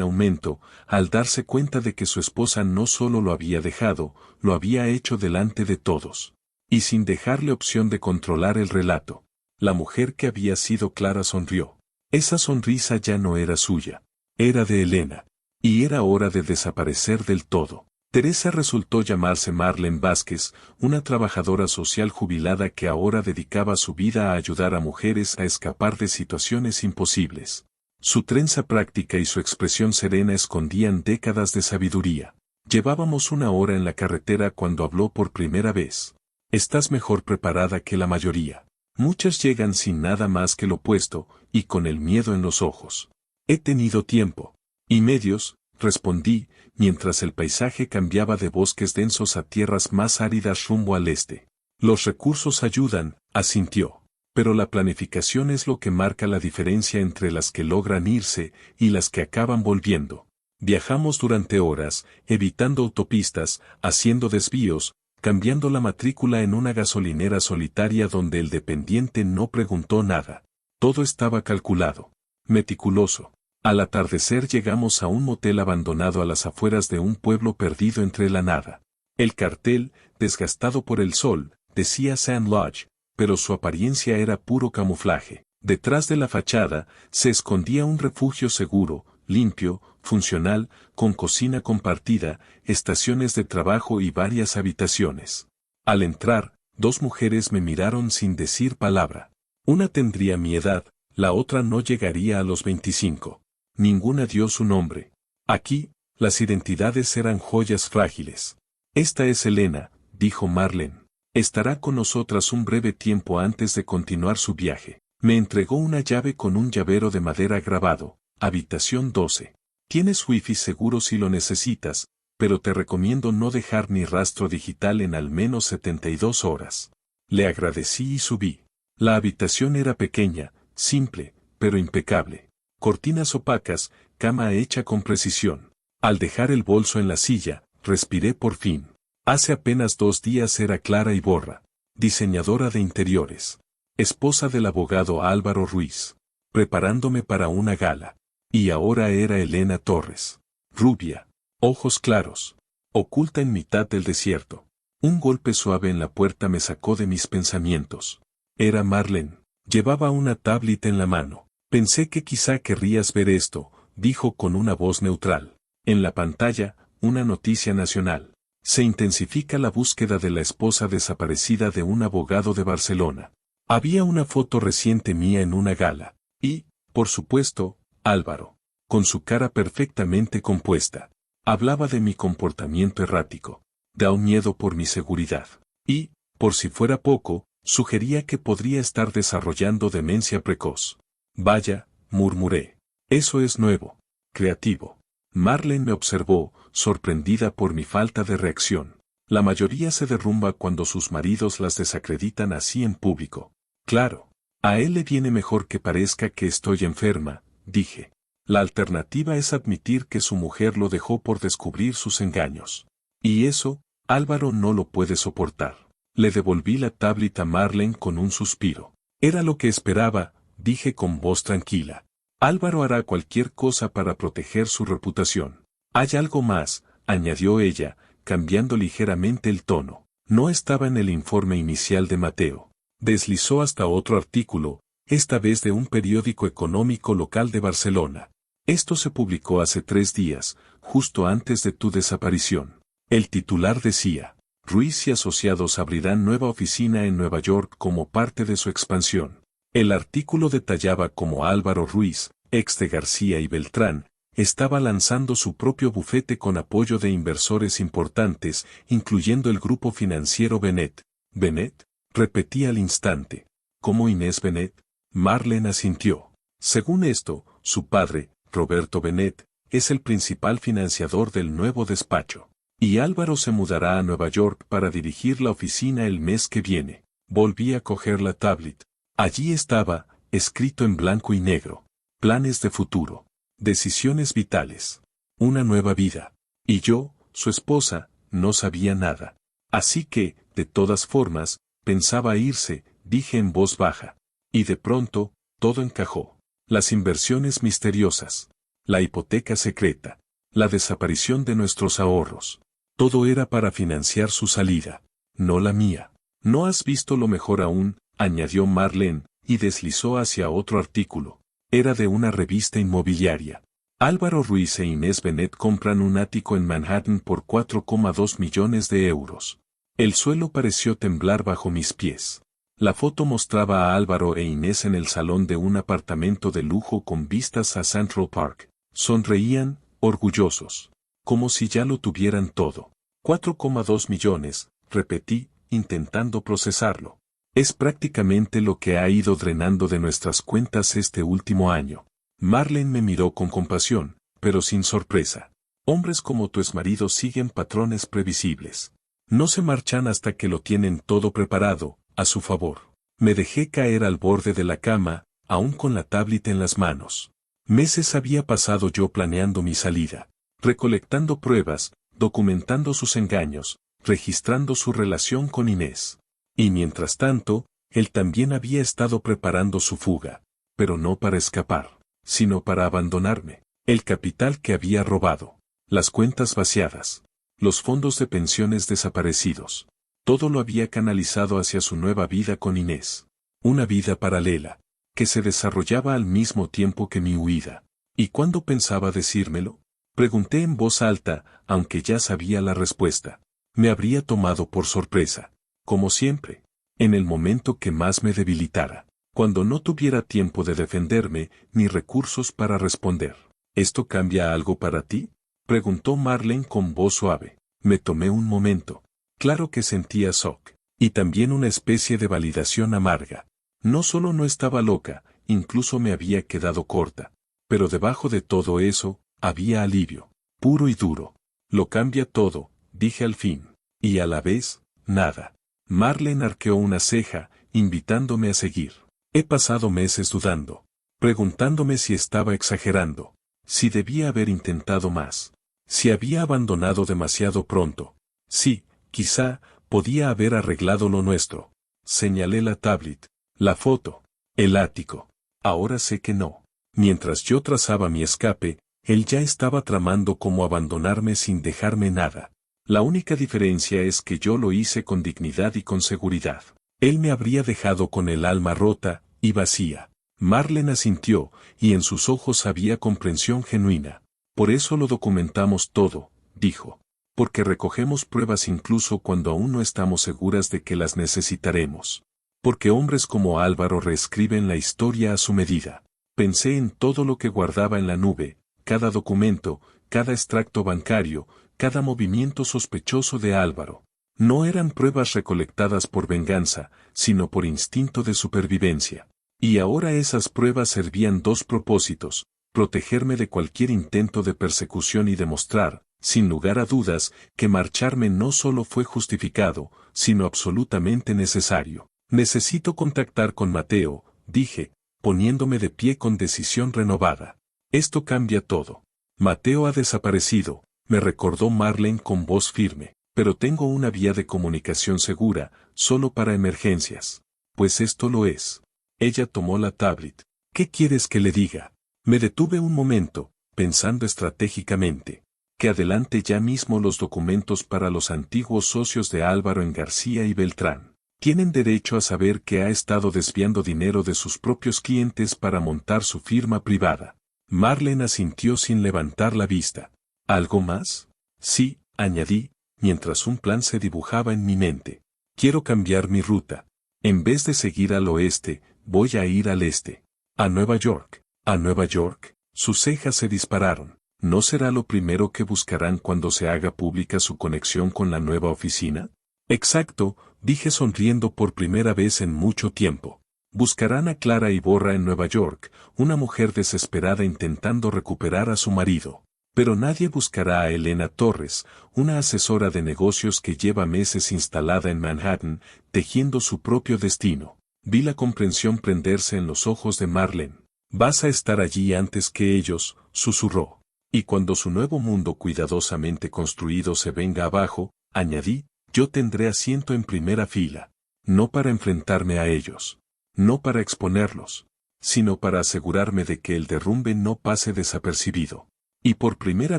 aumento, al darse cuenta de que su esposa no solo lo había dejado, lo había hecho delante de todos. Y sin dejarle opción de controlar el relato. La mujer que había sido Clara sonrió. Esa sonrisa ya no era suya. Era de Elena. Y era hora de desaparecer del todo. Teresa resultó llamarse Marlene Vázquez, una trabajadora social jubilada que ahora dedicaba su vida a ayudar a mujeres a escapar de situaciones imposibles. Su trenza práctica y su expresión serena escondían décadas de sabiduría. Llevábamos una hora en la carretera cuando habló por primera vez. Estás mejor preparada que la mayoría. Muchas llegan sin nada más que lo opuesto, y con el miedo en los ojos. He tenido tiempo. Y medios, respondí, mientras el paisaje cambiaba de bosques densos a tierras más áridas rumbo al este. Los recursos ayudan, asintió. Pero la planificación es lo que marca la diferencia entre las que logran irse y las que acaban volviendo. Viajamos durante horas, evitando autopistas, haciendo desvíos, cambiando la matrícula en una gasolinera solitaria donde el dependiente no preguntó nada. Todo estaba calculado. Meticuloso. Al atardecer llegamos a un motel abandonado a las afueras de un pueblo perdido entre la nada. El cartel, desgastado por el sol, decía Sand Lodge, pero su apariencia era puro camuflaje. Detrás de la fachada, se escondía un refugio seguro, limpio, funcional, con cocina compartida, estaciones de trabajo y varias habitaciones. Al entrar, dos mujeres me miraron sin decir palabra. Una tendría mi edad, la otra no llegaría a los 25. Ninguna dio su nombre. Aquí, las identidades eran joyas frágiles. Esta es Elena, dijo Marlene. Estará con nosotras un breve tiempo antes de continuar su viaje. Me entregó una llave con un llavero de madera grabado. Habitación 12. Tienes wifi seguro si lo necesitas, pero te recomiendo no dejar ni rastro digital en al menos 72 horas. Le agradecí y subí. La habitación era pequeña, simple, pero impecable. Cortinas opacas, cama hecha con precisión. Al dejar el bolso en la silla, respiré por fin. Hace apenas 2 días era Clara Iborra, diseñadora de interiores, esposa del abogado Álvaro Ruiz, preparándome para una gala. Y ahora era Elena Torres, rubia, ojos claros, oculta en mitad del desierto. Un golpe suave en la puerta me sacó de mis pensamientos. Era Marlene, llevaba una tablet en la mano. Pensé que quizá querrías ver esto, dijo con una voz neutral. En la pantalla, una noticia nacional. Se intensifica la búsqueda de la esposa desaparecida de un abogado de Barcelona. Había una foto reciente mía en una gala. Y, por supuesto, Álvaro, con su cara perfectamente compuesta. Hablaba de mi comportamiento errático. Da un miedo por mi seguridad. Y, por si fuera poco, sugería que podría estar desarrollando demencia precoz. Vaya, murmuré. Eso es nuevo. Creativo. Marlene me observó, sorprendida por mi falta de reacción. La mayoría se derrumba cuando sus maridos las desacreditan así en público. Claro. A él le viene mejor que parezca que estoy enferma, dije. La alternativa es admitir que su mujer lo dejó por descubrir sus engaños. Y eso, Álvaro no lo puede soportar. Le devolví la tablet a Marlene con un suspiro. Era lo que esperaba, dije con voz tranquila. Álvaro hará cualquier cosa para proteger su reputación. Hay algo más, añadió ella, cambiando ligeramente el tono. No estaba en el informe inicial de Mateo. Deslizó hasta otro artículo, esta vez de un periódico económico local de Barcelona. Esto se publicó hace 3 días, justo antes de tu desaparición. El titular decía, Ruiz y Asociados abrirán nueva oficina en Nueva York como parte de su expansión. El artículo detallaba cómo Álvaro Ruiz, ex de García y Beltrán, estaba lanzando su propio bufete con apoyo de inversores importantes, incluyendo el grupo financiero Benet. ¿Benet? Repetí al instante. ¿Cómo Inés Benet? Marlene asintió. Según esto, su padre, Roberto Benet, es el principal financiador del nuevo despacho. Y Álvaro se mudará a Nueva York para dirigir la oficina el mes que viene. Volví a coger la tablet. Allí estaba, escrito en blanco y negro. Planes de futuro. Decisiones vitales. Una nueva vida. Y yo, su esposa, no sabía nada. Así que, De todas formas, pensaba irse, dije en voz baja. Y de pronto, todo encajó. Las inversiones misteriosas. La hipoteca secreta. La desaparición de nuestros ahorros. Todo era para financiar su salida. No la mía. ¿No has visto lo mejor aún?, añadió Marlene, y deslizó hacia otro artículo. Era de una revista inmobiliaria. Álvaro Ruiz e Inés Benet compran un ático en Manhattan por 4,2 millones de euros. El suelo pareció temblar bajo mis pies. La foto mostraba a Álvaro e Inés en el salón de un apartamento de lujo con vistas a Central Park. Sonreían, orgullosos. Como si ya lo tuvieran todo. 4,2 millones, repetí, intentando procesarlo. Es prácticamente lo que ha ido drenando de nuestras cuentas este último año. Marlene me miró con compasión, pero sin sorpresa. Hombres como tu exmarido siguen patrones previsibles. No se marchan hasta que lo tienen todo preparado, a su favor. Me dejé caer al borde de la cama, aún con la tablet en las manos. Meses había pasado yo planeando mi salida, recolectando pruebas, documentando sus engaños, registrando su relación con Inés. Y mientras tanto, él también había estado preparando su fuga, pero no para escapar, sino para abandonarme. El capital que había robado, las cuentas vaciadas, los fondos de pensiones desaparecidos. Todo lo había canalizado hacia su nueva vida con Inés. Una vida paralela, que se desarrollaba al mismo tiempo que mi huida. ¿Y cuándo pensaba decírmelo? Pregunté en voz alta, aunque ya sabía la respuesta. Me habría tomado por sorpresa, como siempre, en el momento que más me debilitara, cuando no tuviera tiempo de defenderme ni recursos para responder. ¿Esto cambia algo para ti?, preguntó Marlene con voz suave. Me tomé un momento. Claro que sentía shock, y también una especie de validación amarga. No solo no estaba loca, incluso me había quedado corta. Pero debajo de todo eso, había alivio, puro y duro. Lo cambia todo, dije al fin. Y a la vez, nada. Marlene arqueó una ceja, invitándome a seguir. He pasado meses dudando, preguntándome si estaba exagerando, si debía haber intentado más, si había abandonado demasiado pronto. Sí, quizá, podía haber arreglado lo nuestro. Señalé la tablet, la foto, el ático. Ahora sé que no. Mientras yo trazaba mi escape, él ya estaba tramando cómo abandonarme sin dejarme nada. La única diferencia es que yo lo hice con dignidad y con seguridad. Él me habría dejado con el alma rota y vacía. Marlene asintió, y en sus ojos había comprensión genuina. Por eso lo documentamos todo, dijo. Porque recogemos pruebas incluso cuando aún no estamos seguras de que las necesitaremos. Porque hombres como Álvaro reescriben la historia a su medida. Pensé en todo lo que guardaba en la nube, cada documento, cada extracto bancario, cada movimiento sospechoso de Álvaro. No eran pruebas recolectadas por venganza, sino por instinto de supervivencia. Y ahora esas pruebas servían dos propósitos: protegerme de cualquier intento de persecución y demostrar, sin lugar a dudas, que marcharme no solo fue justificado, sino absolutamente necesario. Necesito contactar con Mateo, dije, poniéndome de pie con decisión renovada. Esto cambia todo. Mateo ha desaparecido, me recordó Marlene con voz firme, pero tengo una vía de comunicación segura, solo para emergencias. Pues esto lo es. Ella tomó la tablet. ¿Qué quieres que le diga? Me detuve un momento, pensando estratégicamente. Que adelante ya mismo los documentos para los antiguos socios de Álvaro en García y Beltrán. Tienen derecho a saber que ha estado desviando dinero de sus propios clientes para montar su firma privada. Marlene asintió sin levantar la vista. ¿Algo más? Sí, añadí, mientras un plan se dibujaba en mi mente. Quiero cambiar mi ruta. En vez de seguir al oeste, voy a ir al este. A Nueva York. ¿A Nueva York? Sus cejas se dispararon. ¿No será lo primero que buscarán cuando se haga pública su conexión con la nueva oficina? Exacto, dije sonriendo por primera vez en mucho tiempo. Buscarán a Clara Iborra en Nueva York, una mujer desesperada intentando recuperar a su marido. Pero nadie buscará a Elena Torres, una asesora de negocios que lleva meses instalada en Manhattan, tejiendo su propio destino. Vi la comprensión prenderse en los ojos de Marlene. Vas a estar allí antes que ellos, susurró. Y cuando su nuevo mundo cuidadosamente construido se venga abajo, añadí, Yo tendré asiento en primera fila, no para enfrentarme a ellos, no para exponerlos, sino para asegurarme de que el derrumbe no pase desapercibido. Y por primera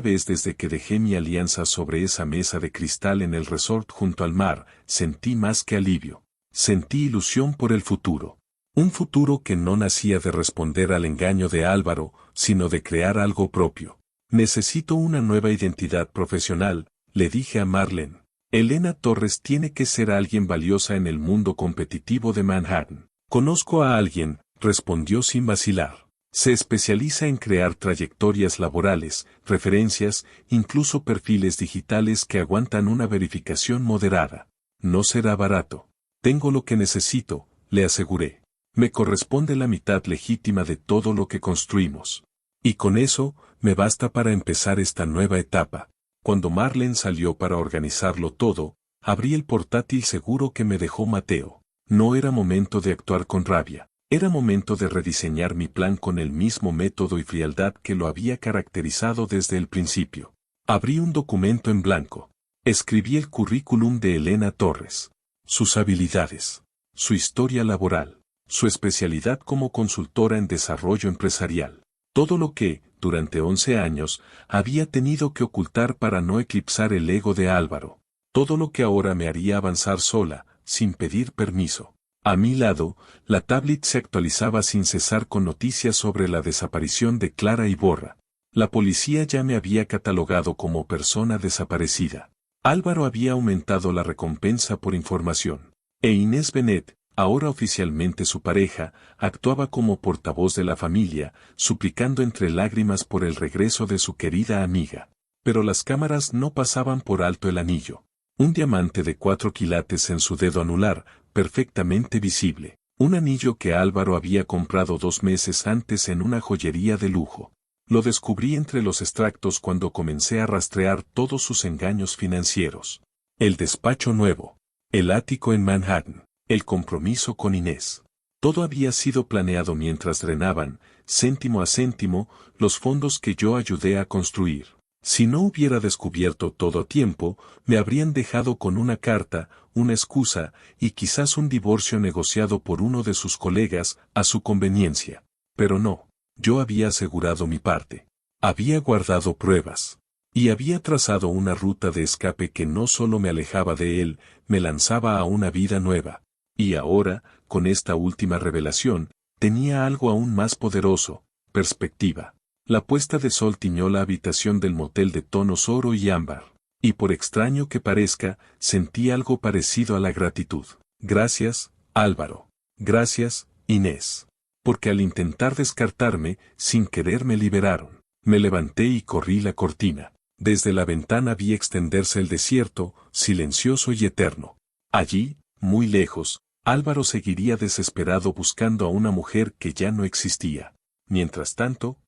vez desde que dejé mi alianza sobre esa mesa de cristal en el resort junto al mar, sentí más que alivio. Sentí ilusión por el futuro. Un futuro que no nacía de responder al engaño de Álvaro, sino de crear algo propio. Necesito una nueva identidad profesional, le dije a Marlene. Elena Torres tiene que ser alguien valiosa en el mundo competitivo de Manhattan. Conozco a alguien, respondió sin vacilar. Se especializa en crear trayectorias laborales, referencias, incluso perfiles digitales que aguantan una verificación moderada. No será barato. Tengo lo que necesito, le aseguré. Me corresponde la mitad legítima de todo lo que construimos. Y con eso, me basta para empezar esta nueva etapa. Cuando Marlene salió para organizarlo todo, abrí el portátil seguro que me dejó Mateo. No era momento de actuar con rabia. Era momento de rediseñar mi plan con el mismo método y frialdad que lo había caracterizado desde el principio. Abrí un documento en blanco. Escribí el currículum de Elena Torres. Sus habilidades. Su historia laboral. Su especialidad como consultora en desarrollo empresarial. Todo lo que, durante 11 años, había tenido que ocultar para no eclipsar el ego de Álvaro. Todo lo que ahora me haría avanzar sola, sin pedir permiso. A mi lado, la tablet se actualizaba sin cesar con noticias sobre la desaparición de Clara Iborra. La policía ya me había catalogado como persona desaparecida. Álvaro había aumentado la recompensa por información. E Inés Benet, ahora oficialmente su pareja, actuaba como portavoz de la familia, suplicando entre lágrimas por el regreso de su querida amiga. Pero las cámaras no pasaban por alto el anillo. Un diamante de 4 quilates en su dedo anular, perfectamente visible. Un anillo que Álvaro había comprado 2 meses antes en una joyería de lujo. Lo descubrí entre los extractos cuando comencé a rastrear todos sus engaños financieros. El despacho nuevo. El ático en Manhattan. El compromiso con Inés. Todo había sido planeado mientras drenaban, céntimo a céntimo, los fondos que yo ayudé a construir. Si no hubiera descubierto todo a tiempo, me habrían dejado con una carta, una excusa, y quizás un divorcio negociado por uno de sus colegas, a su conveniencia. Pero no, yo había asegurado mi parte. Había guardado pruebas. Y había trazado una ruta de escape que no solo me alejaba de él, me lanzaba a una vida nueva. Y ahora, con esta última revelación, tenía algo aún más poderoso, perspectiva. La puesta de sol tiñó la habitación del motel de tonos oro y ámbar. Y por extraño que parezca, sentí algo parecido a la gratitud. Gracias, Álvaro. Gracias, Inés. Porque al intentar descartarme, sin querer me liberaron. Me levanté y corrí la cortina. Desde la ventana vi extenderse el desierto, silencioso y eterno. Allí, muy lejos, Álvaro seguiría desesperado buscando a una mujer que ya no existía. Mientras tanto,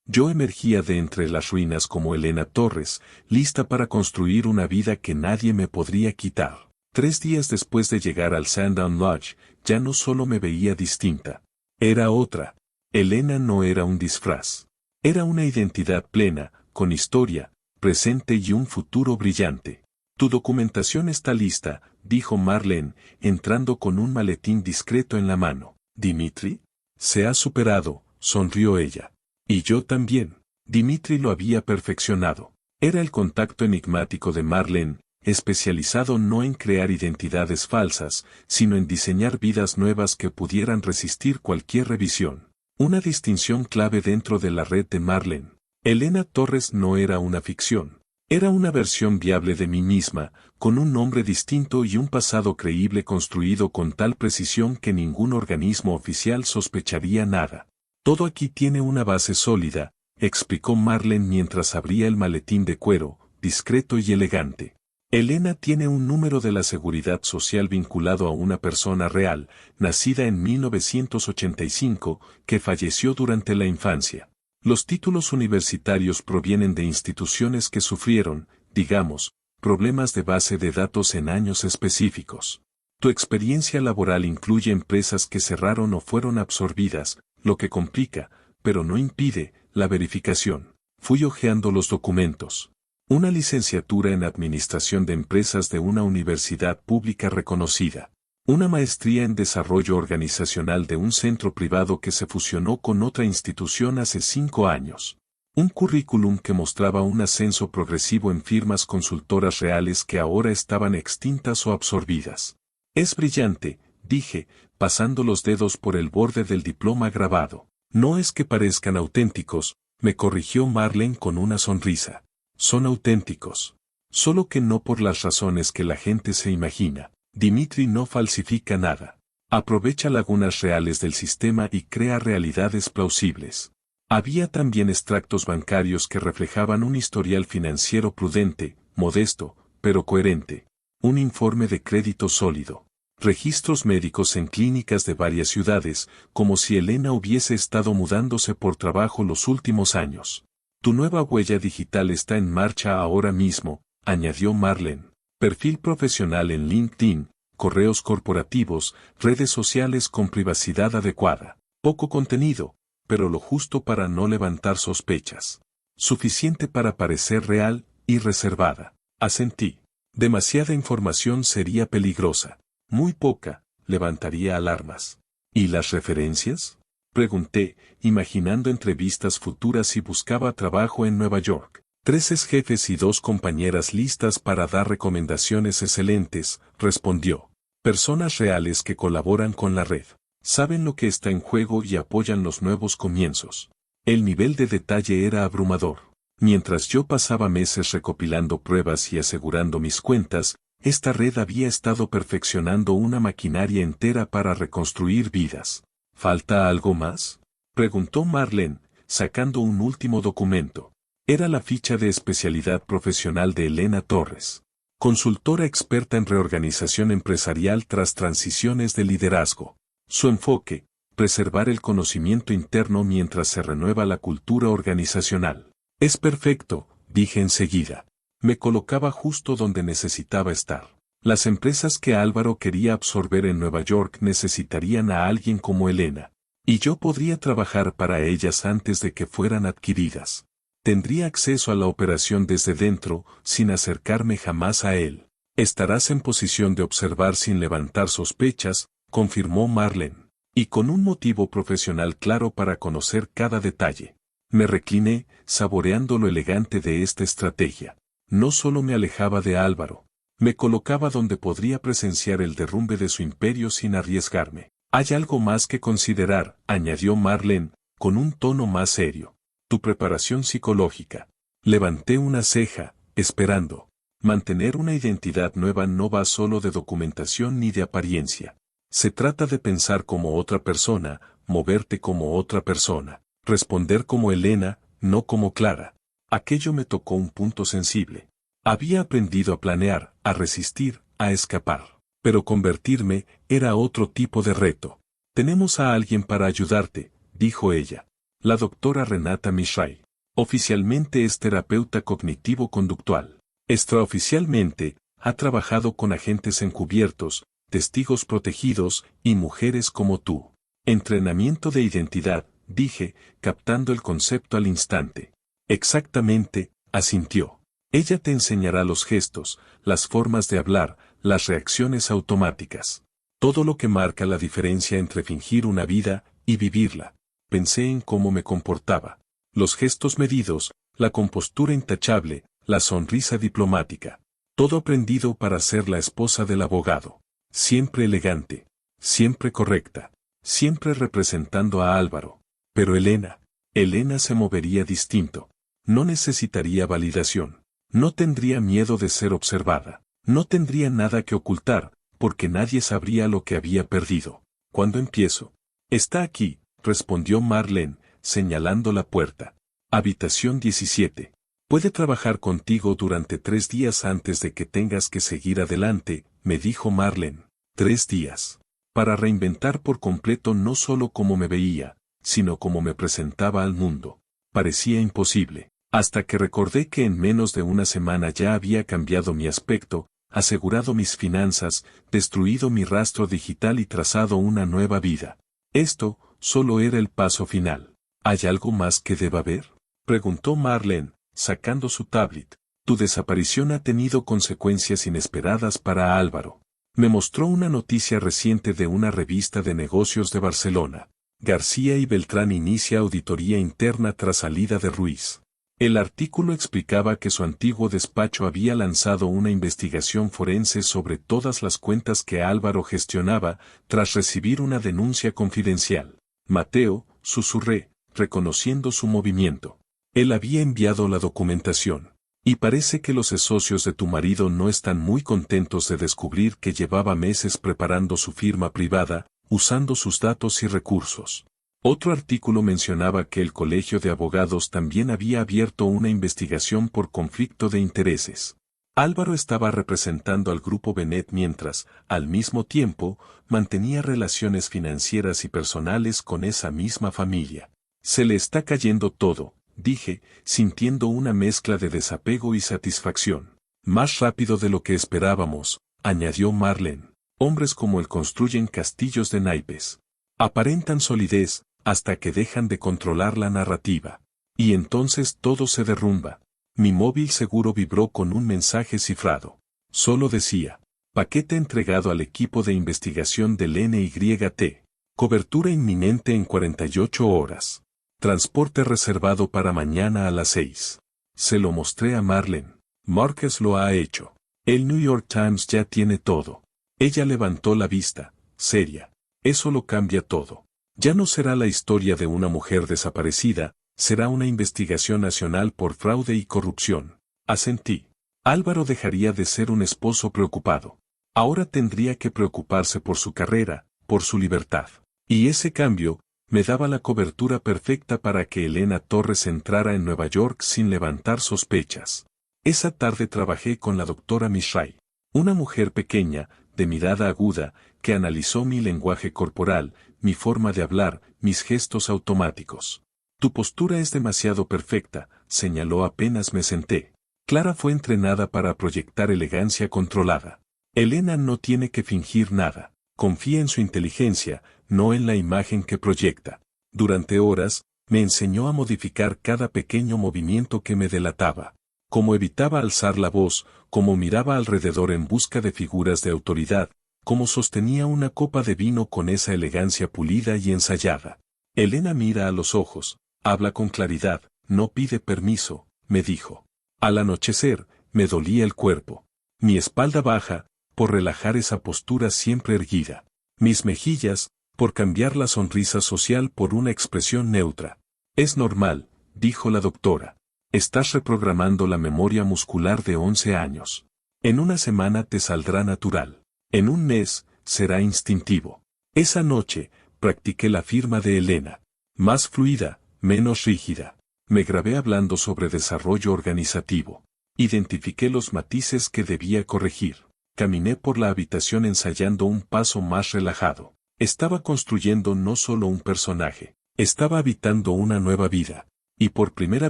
yo emergía de entre las ruinas como Elena Torres, lista para construir una vida que nadie me podría quitar. 3 días después de llegar al Sandown Lodge, ya no solo me veía distinta. Era otra. Elena no era un disfraz. Era una identidad plena, con historia, presente y un futuro brillante. Tu documentación está lista, dijo Marlene, entrando con un maletín discreto en la mano. ¿Dimitri? Se ha superado, sonrió ella. Y yo también. Dimitri lo había perfeccionado. Era el contacto enigmático de Marlene, especializado no en crear identidades falsas, sino en diseñar vidas nuevas que pudieran resistir cualquier revisión. Una distinción clave dentro de la red de Marlene. Elena Torres no era una ficción. Era una versión viable de mí misma, con un nombre distinto y un pasado creíble construido con tal precisión que ningún organismo oficial sospecharía nada. Todo aquí tiene una base sólida, explicó Marlene mientras abría el maletín de cuero, discreto y elegante. Elena tiene un número de la seguridad social vinculado a una persona real, nacida en 1985, que falleció durante la infancia. Los títulos universitarios provienen de instituciones que sufrieron, digamos, problemas de base de datos en años específicos. Tu experiencia laboral incluye empresas que cerraron o fueron absorbidas, lo que complica, pero no impide, la verificación. Fui hojeando los documentos. una licenciatura en Administración de Empresas de una universidad pública reconocida, una maestría en Desarrollo Organizacional de un centro privado que se fusionó con otra institución hace 5 años. Un currículum que mostraba un ascenso progresivo en firmas consultoras reales que ahora estaban extintas o absorbidas. Es brillante, dije, pasando los dedos por el borde del diploma grabado. No es que parezcan auténticos, me corrigió Marlene con una sonrisa. Son auténticos. Solo que no por las razones que la gente se imagina. Dimitri no falsifica nada. Aprovecha lagunas reales del sistema y crea realidades plausibles. Había también extractos bancarios que reflejaban un historial financiero prudente, modesto, pero coherente. Un informe de crédito sólido. Registros médicos en clínicas de varias ciudades, como si Elena hubiese estado mudándose por trabajo los últimos años. Tu nueva huella digital está en marcha ahora mismo, añadió Marlene. Perfil profesional en LinkedIn, correos corporativos, redes sociales con privacidad adecuada. Poco contenido, pero lo justo para no levantar sospechas. Suficiente para parecer real y reservada. Asentí. Demasiada información sería peligrosa. Muy poca, levantaría alarmas. ¿Y las referencias? Pregunté, imaginando entrevistas futuras y buscaba trabajo en Nueva York. 3 jefes y 2 compañeras listas para dar recomendaciones excelentes, respondió. Personas reales que colaboran con la red. Saben lo que está en juego y apoyan los nuevos comienzos. El nivel de detalle era abrumador. Mientras yo pasaba meses recopilando pruebas y asegurando mis cuentas, esta red había estado perfeccionando una maquinaria entera para reconstruir vidas. ¿Falta algo más? Preguntó Marlene, sacando un último documento. Era la ficha de especialidad profesional de Elena Torres. Consultora experta en reorganización empresarial tras transiciones de liderazgo. Su enfoque, preservar el conocimiento interno mientras se renueva la cultura organizacional. Es perfecto, dije enseguida. Me colocaba justo donde necesitaba estar. Las empresas que Álvaro quería absorber en Nueva York necesitarían a alguien como Elena. Y yo podría trabajar para ellas antes de que fueran adquiridas. Tendría acceso a la operación desde dentro, sin acercarme jamás a él. Estarás en posición de observar sin levantar sospechas, confirmó Marlene. Y con un motivo profesional claro para conocer cada detalle. Me recliné, saboreando lo elegante de esta estrategia. No solo me alejaba de Álvaro. Me colocaba donde podría presenciar el derrumbe de su imperio sin arriesgarme. Hay algo más que considerar, añadió Marlene, con un tono más serio. Tu preparación psicológica. Levanté una ceja, esperando. Mantener una identidad nueva no va solo de documentación ni de apariencia. Se trata de pensar como otra persona, moverte como otra persona, responder como Elena, no como Clara. Aquello me tocó un punto sensible. Había aprendido a planear, a resistir, a escapar. Pero convertirme era otro tipo de reto. Tenemos a alguien para ayudarte, dijo ella. La doctora Renata Mishray. Oficialmente es terapeuta cognitivo-conductual. Extraoficialmente, ha trabajado con agentes encubiertos, testigos protegidos y mujeres como tú. Entrenamiento de identidad, dije, captando el concepto al instante. Exactamente, asintió. Ella te enseñará los gestos, las formas de hablar, las reacciones automáticas. Todo lo que marca la diferencia entre fingir una vida y vivirla. Pensé en cómo me comportaba. Los gestos medidos, la compostura intachable, la sonrisa diplomática. Todo aprendido para ser la esposa del abogado. Siempre elegante. Siempre correcta. Siempre representando a Álvaro. Pero Elena se movería distinto. No necesitaría validación. No tendría miedo de ser observada. No tendría nada que ocultar, porque nadie sabría lo que había perdido. ¿Cuándo empiezo? Está aquí, respondió Marlene, señalando la puerta. Habitación 17. Puede trabajar contigo durante 3 días antes de que tengas que seguir adelante, me dijo Marlene. 3 días. Para reinventar por completo no solo cómo me veía, sino cómo me presentaba al mundo. Parecía imposible. Hasta que recordé que en menos de una semana ya había cambiado mi aspecto, asegurado mis finanzas, destruido mi rastro digital y trazado una nueva vida. Esto solo era el paso final. ¿Hay algo más que deba ver? Preguntó Marlene, sacando su tablet. Tu desaparición ha tenido consecuencias inesperadas para Álvaro. Me mostró una noticia reciente de una revista de negocios de Barcelona. García y Beltrán inicia auditoría interna tras salida de Ruiz. El artículo explicaba que su antiguo despacho había lanzado una investigación forense sobre todas las cuentas que Álvaro gestionaba tras recibir una denuncia confidencial. Mateo, susurré, reconociendo su movimiento. Él había enviado la documentación. Y parece que los socios de tu marido no están muy contentos de descubrir que llevaba meses preparando su firma privada, usando sus datos y recursos. Otro artículo mencionaba que el Colegio de Abogados también había abierto una investigación por conflicto de intereses. Álvaro estaba representando al grupo Benet mientras, al mismo tiempo, mantenía relaciones financieras y personales con esa misma familia. Se le está cayendo todo, dije, sintiendo una mezcla de desapego y satisfacción. Más rápido de lo que esperábamos, añadió Marlene. Hombres como él construyen castillos de naipes. Aparentan solidez, hasta que dejan de controlar la narrativa. Y entonces todo se derrumba. Mi móvil seguro vibró con un mensaje cifrado. Solo decía, paquete entregado al equipo de investigación del NYT. Cobertura inminente en 48 horas. Transporte reservado para mañana a las 6. Se lo mostré a Marlene. Márquez lo ha hecho. El New York Times ya tiene todo. Ella levantó la vista, seria. Eso lo cambia todo. Ya no será la historia de una mujer desaparecida, será una investigación nacional por fraude y corrupción. Asentí. Álvaro dejaría de ser un esposo preocupado. Ahora tendría que preocuparse por su carrera, por su libertad. Y ese cambio, me daba la cobertura perfecta para que Elena Torres entrara en Nueva York sin levantar sospechas. Esa tarde trabajé con la doctora Mishray, una mujer pequeña, de mirada aguda, que analizó mi lenguaje corporal, mi forma de hablar, mis gestos automáticos. Tu postura es demasiado perfecta, señaló apenas me senté. Clara fue entrenada para proyectar elegancia controlada. Elena no tiene que fingir nada. Confía en su inteligencia, no en la imagen que proyecta. Durante horas, me enseñó a modificar cada pequeño movimiento que me delataba. Cómo evitaba alzar la voz, cómo miraba alrededor en busca de figuras de autoridad, cómo sostenía una copa de vino con esa elegancia pulida y ensayada. Elena mira a los ojos, habla con claridad, no pide permiso, me dijo. Al anochecer, me dolía el cuerpo. Mi espalda baja, por relajar esa postura siempre erguida. Mis mejillas, por cambiar la sonrisa social por una expresión neutra. Es normal, dijo la doctora. Estás reprogramando la memoria muscular de 11 años. En una semana te saldrá natural. En un mes, será instintivo. Esa noche, practiqué la firma de Elena. Más fluida, menos rígida. Me grabé hablando sobre desarrollo organizativo. Identifiqué los matices que debía corregir. Caminé por la habitación ensayando un paso más relajado. Estaba construyendo no solo un personaje, estaba habitando una nueva vida. Y por primera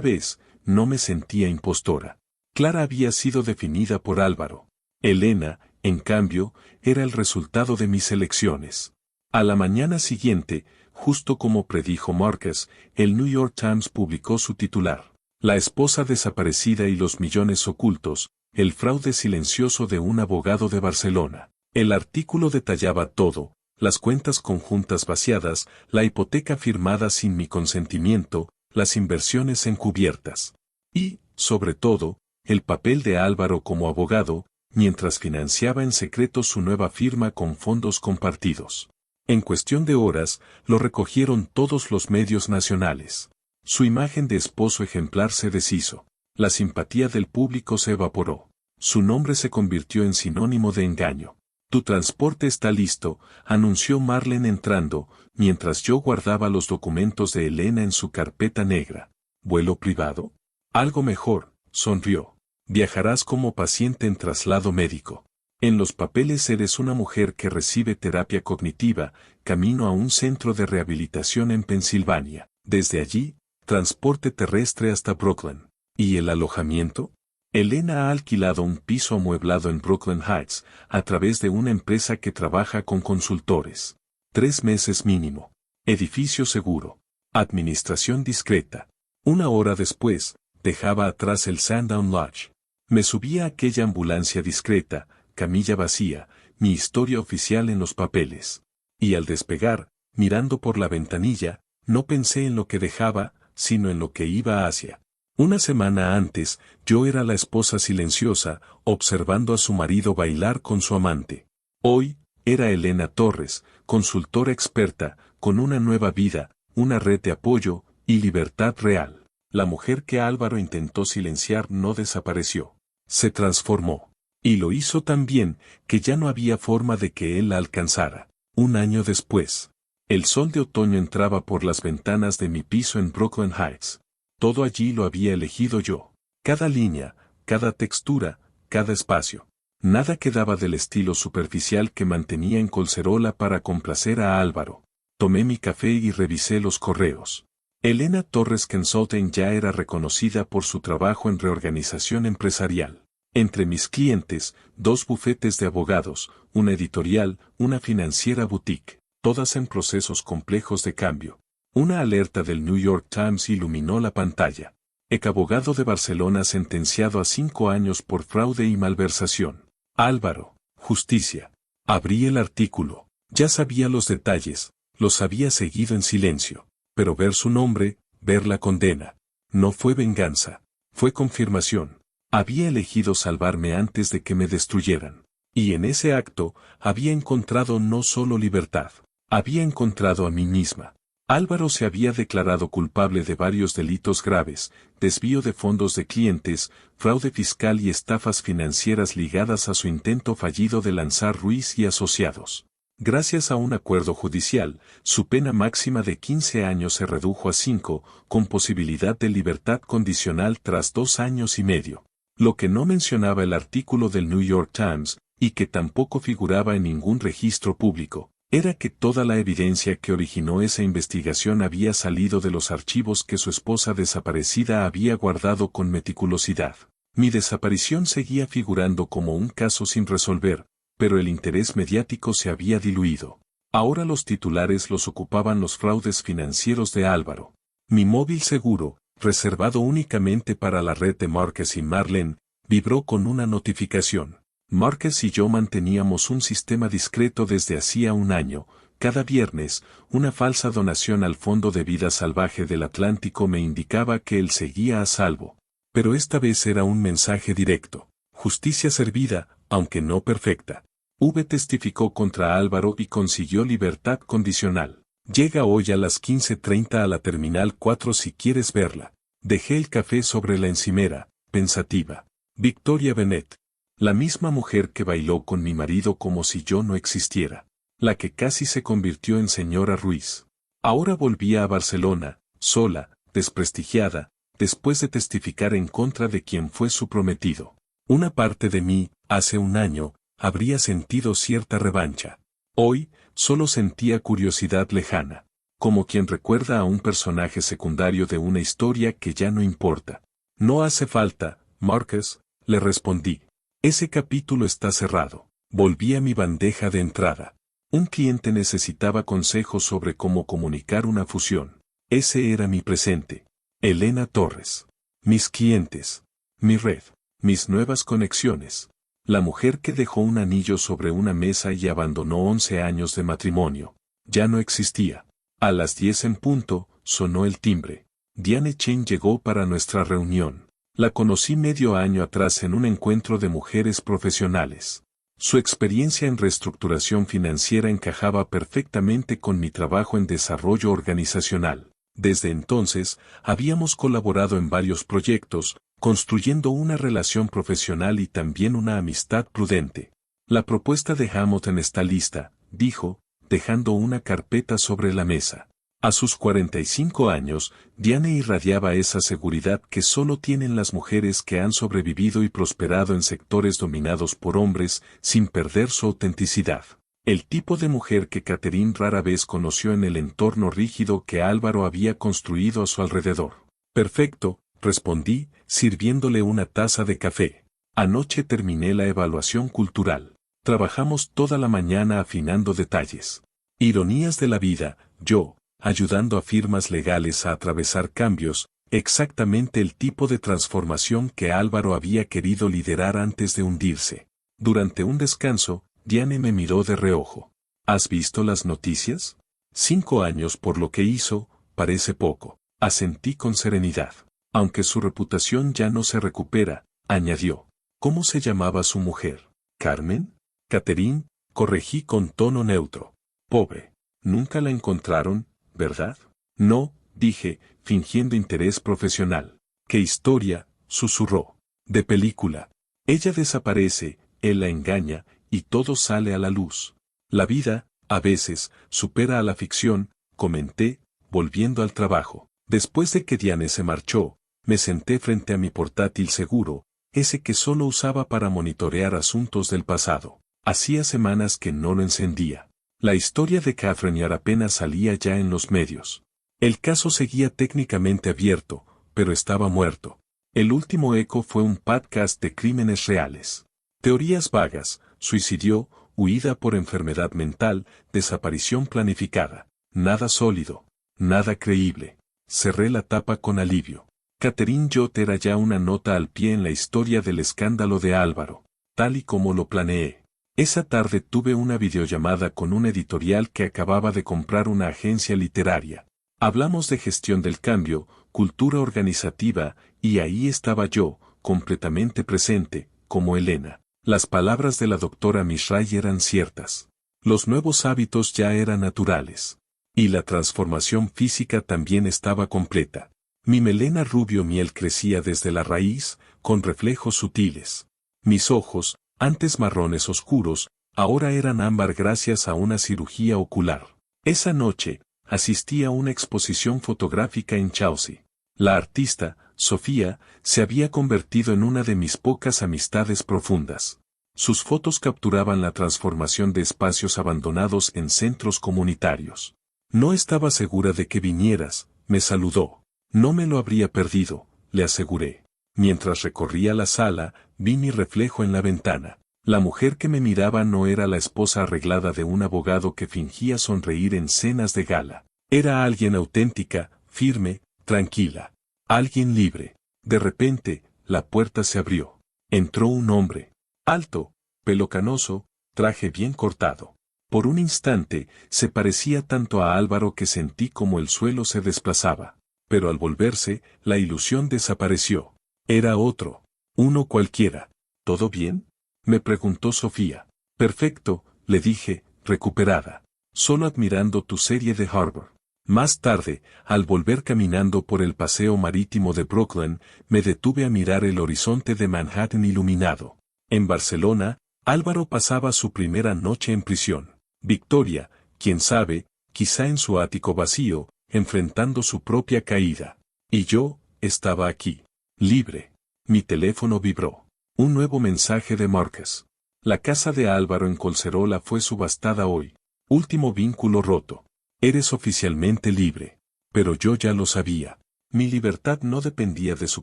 vez, no me sentía impostora. Clara había sido definida por Álvaro. Elena, en cambio, era el resultado de mis elecciones. A la mañana siguiente, justo como predijo Márquez, el New York Times publicó su titular. La esposa desaparecida y los millones ocultos, el fraude silencioso de un abogado de Barcelona. El artículo detallaba todo, las cuentas conjuntas vaciadas, la hipoteca firmada sin mi consentimiento, las inversiones encubiertas. Y, sobre todo, el papel de Álvaro como abogado, mientras financiaba en secreto su nueva firma con fondos compartidos. En cuestión de horas, lo recogieron todos los medios nacionales. Su imagen de esposo ejemplar se deshizo. La simpatía del público se evaporó. Su nombre se convirtió en sinónimo de engaño. Tu transporte está listo, anunció Marlene entrando, mientras yo guardaba los documentos de Elena en su carpeta negra. ¿Vuelo privado? Algo mejor, sonrió. Viajarás como paciente en traslado médico. En los papeles eres una mujer que recibe terapia cognitiva, camino a un centro de rehabilitación en Pensilvania. Desde allí, transporte terrestre hasta Brooklyn. ¿Y el alojamiento? Elena ha alquilado un piso amueblado en Brooklyn Heights, a través de una empresa que trabaja con consultores. 3 meses mínimo. Edificio seguro. Administración discreta. 1 hora después, dejaba atrás el Sandown Lodge. Me subí a aquella ambulancia discreta, camilla vacía, mi historia oficial en los papeles. Y al despegar, mirando por la ventanilla, no pensé en lo que dejaba, sino en lo que iba hacia. Una semana antes, yo era la esposa silenciosa, observando a su marido bailar con su amante. Hoy, era Elena Torres, consultora experta, con una nueva vida, una red de apoyo y libertad real. La mujer que Álvaro intentó silenciar no desapareció. Se transformó. Y lo hizo tan bien, que ya no había forma de que él la alcanzara. Un año después, el sol de otoño entraba por las ventanas de mi piso en Brooklyn Heights. Todo allí lo había elegido yo. Cada línea, cada textura, cada espacio. Nada quedaba del estilo superficial que mantenía en Colcerola para complacer a Álvaro. Tomé mi café y revisé los correos. Elena Torres Consulting ya era reconocida por su trabajo en reorganización empresarial. Entre mis clientes, 2 bufetes de abogados, una editorial, una financiera boutique, todas en procesos complejos de cambio. Una alerta del New York Times iluminó la pantalla. Exabogado de Barcelona sentenciado a 5 años por fraude y malversación. Álvaro, justicia. Abrí el artículo. Ya sabía los detalles, los había seguido en silencio. Pero ver su nombre, ver la condena. No fue venganza. Fue confirmación. Había elegido salvarme antes de que me destruyeran. Y en ese acto, había encontrado no solo libertad. Había encontrado a mí misma. Álvaro se había declarado culpable de varios delitos graves, desvío de fondos de clientes, fraude fiscal y estafas financieras ligadas a su intento fallido de lanzar Ruiz y Asociados. Gracias a un acuerdo judicial, su pena máxima de 15 años se redujo a 5, con posibilidad de libertad condicional tras 2 años y medio. Lo que no mencionaba el artículo del New York Times, y que tampoco figuraba en ningún registro público, era que toda la evidencia que originó esa investigación había salido de los archivos que su esposa desaparecida había guardado con meticulosidad. Mi desaparición seguía figurando como un caso sin resolver, pero el interés mediático se había diluido. Ahora los titulares los ocupaban los fraudes financieros de Álvaro. Mi móvil seguro, reservado únicamente para la red de Márquez y Marlene, vibró con una notificación. Márquez y yo manteníamos un sistema discreto desde hacía un año. Cada viernes, una falsa donación al Fondo de Vida Salvaje del Atlántico me indicaba que él seguía a salvo. Pero esta vez era un mensaje directo. Justicia servida, aunque no perfecta. V testificó contra Álvaro y consiguió libertad condicional. Llega hoy a las 15:30 a la Terminal 4 si quieres verla. Dejé el café sobre la encimera, pensativa. Victoria Bennett. La misma mujer que bailó con mi marido como si yo no existiera. La que casi se convirtió en señora Ruiz. Ahora volvía a Barcelona, sola, desprestigiada, después de testificar en contra de quien fue su prometido. Una parte de mí, hace un año, habría sentido cierta revancha. Hoy, solo sentía curiosidad lejana, como quien recuerda a un personaje secundario de una historia que ya no importa. No hace falta, Márquez, le respondí. Ese capítulo está cerrado. Volví a mi bandeja de entrada. Un cliente necesitaba consejos sobre cómo comunicar una fusión. Ese era mi presente. Elena Torres. Mis clientes. Mi red. Mis nuevas conexiones. La mujer que dejó un anillo sobre una mesa y abandonó 11 años de matrimonio. Ya no existía. A las 10 en punto, sonó el timbre. Diane Chen llegó para nuestra reunión. La conocí medio año atrás en un encuentro de mujeres profesionales. Su experiencia en reestructuración financiera encajaba perfectamente con mi trabajo en desarrollo organizacional. Desde entonces, habíamos colaborado en varios proyectos, construyendo una relación profesional y también una amistad prudente. La propuesta de Hamilton está lista, dijo, dejando una carpeta sobre la mesa. A sus 45 años, Diane irradiaba esa seguridad que solo tienen las mujeres que han sobrevivido y prosperado en sectores dominados por hombres, sin perder su autenticidad. El tipo de mujer que Catherine rara vez conoció en el entorno rígido que Álvaro había construido a su alrededor. Perfecto, respondí, sirviéndole una taza de café. Anoche terminé la evaluación cultural. Trabajamos toda la mañana afinando detalles. Ironías de la vida, yo, ayudando a firmas legales a atravesar cambios, Exactamente el tipo de transformación que Álvaro había querido liderar antes de hundirse. Durante un descanso, Diane me miró de reojo. ¿Has visto las noticias? 5 años por lo que hizo, parece poco. Asentí con serenidad. Aunque su reputación ya no se recupera, añadió. ¿Cómo se llamaba su mujer? ¿Carmen? Catherine, corregí con tono neutro. Pobre. Nunca la encontraron, ¿verdad? No, dije, fingiendo interés profesional. ¿Qué historia? Susurró. De película. Ella desaparece, él la engaña, y todo sale a la luz. La vida, a veces, supera a la ficción, comenté, volviendo al trabajo. Después de que Diane se marchó, me senté frente a mi portátil seguro, ese que solo usaba para monitorear asuntos del pasado. Hacía semanas que no lo encendía. La historia de Catherine Yard apenas salía ya en los medios. El caso seguía técnicamente abierto, pero estaba muerto. El último eco fue un podcast de crímenes reales. Teorías vagas, suicidio, huida por enfermedad mental, desaparición planificada. Nada sólido, nada creíble. Cerré la tapa con alivio. Catherine Yard era ya una nota al pie en la historia del escándalo de Álvaro, tal y como lo planeé. Esa tarde tuve una videollamada con un editorial que acababa de comprar una agencia literaria. Hablamos de gestión del cambio, cultura organizativa, y ahí estaba yo, completamente presente, como Elena. Las palabras de la doctora Mishray eran ciertas. Los nuevos hábitos ya eran naturales. Y la transformación física también estaba completa. Mi melena rubio miel crecía desde la raíz, con reflejos sutiles. Mis ojos, antes marrones oscuros, ahora eran ámbar gracias a una cirugía ocular. Esa noche, asistí a una exposición fotográfica en Chelsea. La artista, Sofía, se había convertido en una de mis pocas amistades profundas. Sus fotos capturaban la transformación de espacios abandonados en centros comunitarios. No estaba segura de que vinieras, me saludó. No me lo habría perdido, le aseguré. Mientras recorría la sala, vi mi reflejo en la ventana. La mujer que me miraba no era la esposa arreglada de un abogado que fingía sonreír en cenas de gala. Era alguien auténtica, firme, tranquila. Alguien libre. De repente, la puerta se abrió. Entró un hombre. Alto, pelo canoso, traje bien cortado. Por un instante, se parecía tanto a Álvaro que sentí como el suelo se desplazaba. Pero al volverse, la ilusión desapareció. Era otro. Uno cualquiera. ¿Todo bien? Me preguntó Sofía. Perfecto, le dije, recuperada. Solo admirando tu serie de Harvard. Más tarde, al volver caminando por el paseo marítimo de Brooklyn, me detuve a mirar el horizonte de Manhattan iluminado. En Barcelona, Álvaro pasaba su primera noche en prisión. Victoria, quién sabe, quizá en su ático vacío, enfrentando su propia caída. Y yo, estaba aquí. Libre. Mi teléfono vibró. Un nuevo mensaje de Márquez. La casa de Álvaro en Collserola fue subastada hoy. Último vínculo roto. Eres oficialmente libre. Pero yo ya lo sabía. Mi libertad no dependía de su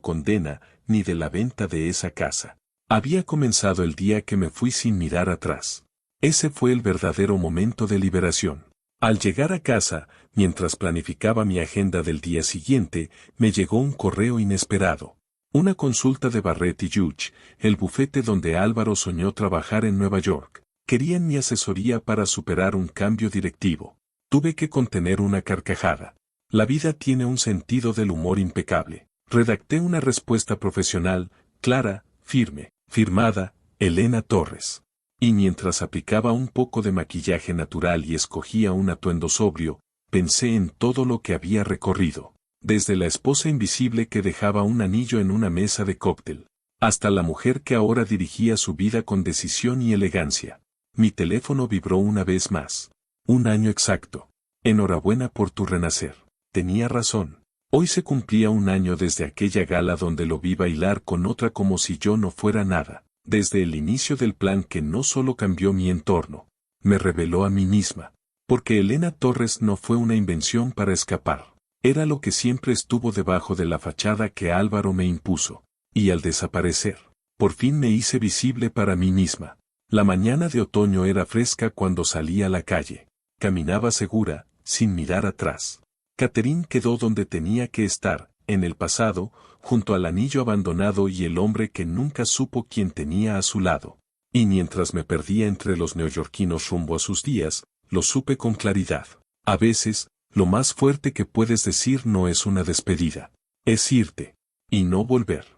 condena, ni de la venta de esa casa. Había comenzado el día que me fui sin mirar atrás. Ese fue el verdadero momento de liberación. Al llegar a casa, mientras planificaba mi agenda del día siguiente, me llegó un correo inesperado. Una consulta de Barrett y Hughes, el bufete donde Álvaro soñó trabajar en Nueva York. Querían mi asesoría para superar un cambio directivo. Tuve que contener una carcajada. La vida tiene un sentido del humor impecable. Redacté una respuesta profesional, clara, firme, firmada, Elena Torres. Y mientras aplicaba un poco de maquillaje natural y escogía un atuendo sobrio, pensé en todo lo que había recorrido. Desde la esposa invisible que dejaba un anillo en una mesa de cóctel, hasta la mujer que ahora dirigía su vida con decisión y elegancia. Mi teléfono vibró una vez más. 1 año exacto. Enhorabuena por tu renacer. Tenía razón. Hoy se cumplía 1 año desde aquella gala donde lo vi bailar con otra como si yo no fuera nada. Desde el inicio del plan que no solo cambió mi entorno, me reveló a mí misma. Porque Elena Torres no fue una invención para escapar. Era lo que siempre estuvo debajo de la fachada que Álvaro me impuso. Y al desaparecer, por fin me hice visible para mí misma. La mañana de otoño era fresca cuando salí a la calle. Caminaba segura, sin mirar atrás. Catherine quedó donde tenía que estar, en el pasado, junto al anillo abandonado y el hombre que nunca supo quién tenía a su lado. Y mientras me perdía entre los neoyorquinos rumbo a sus días, lo supe con claridad. A veces, lo más fuerte que puedes decir no es una despedida. Es irte. Y no volver.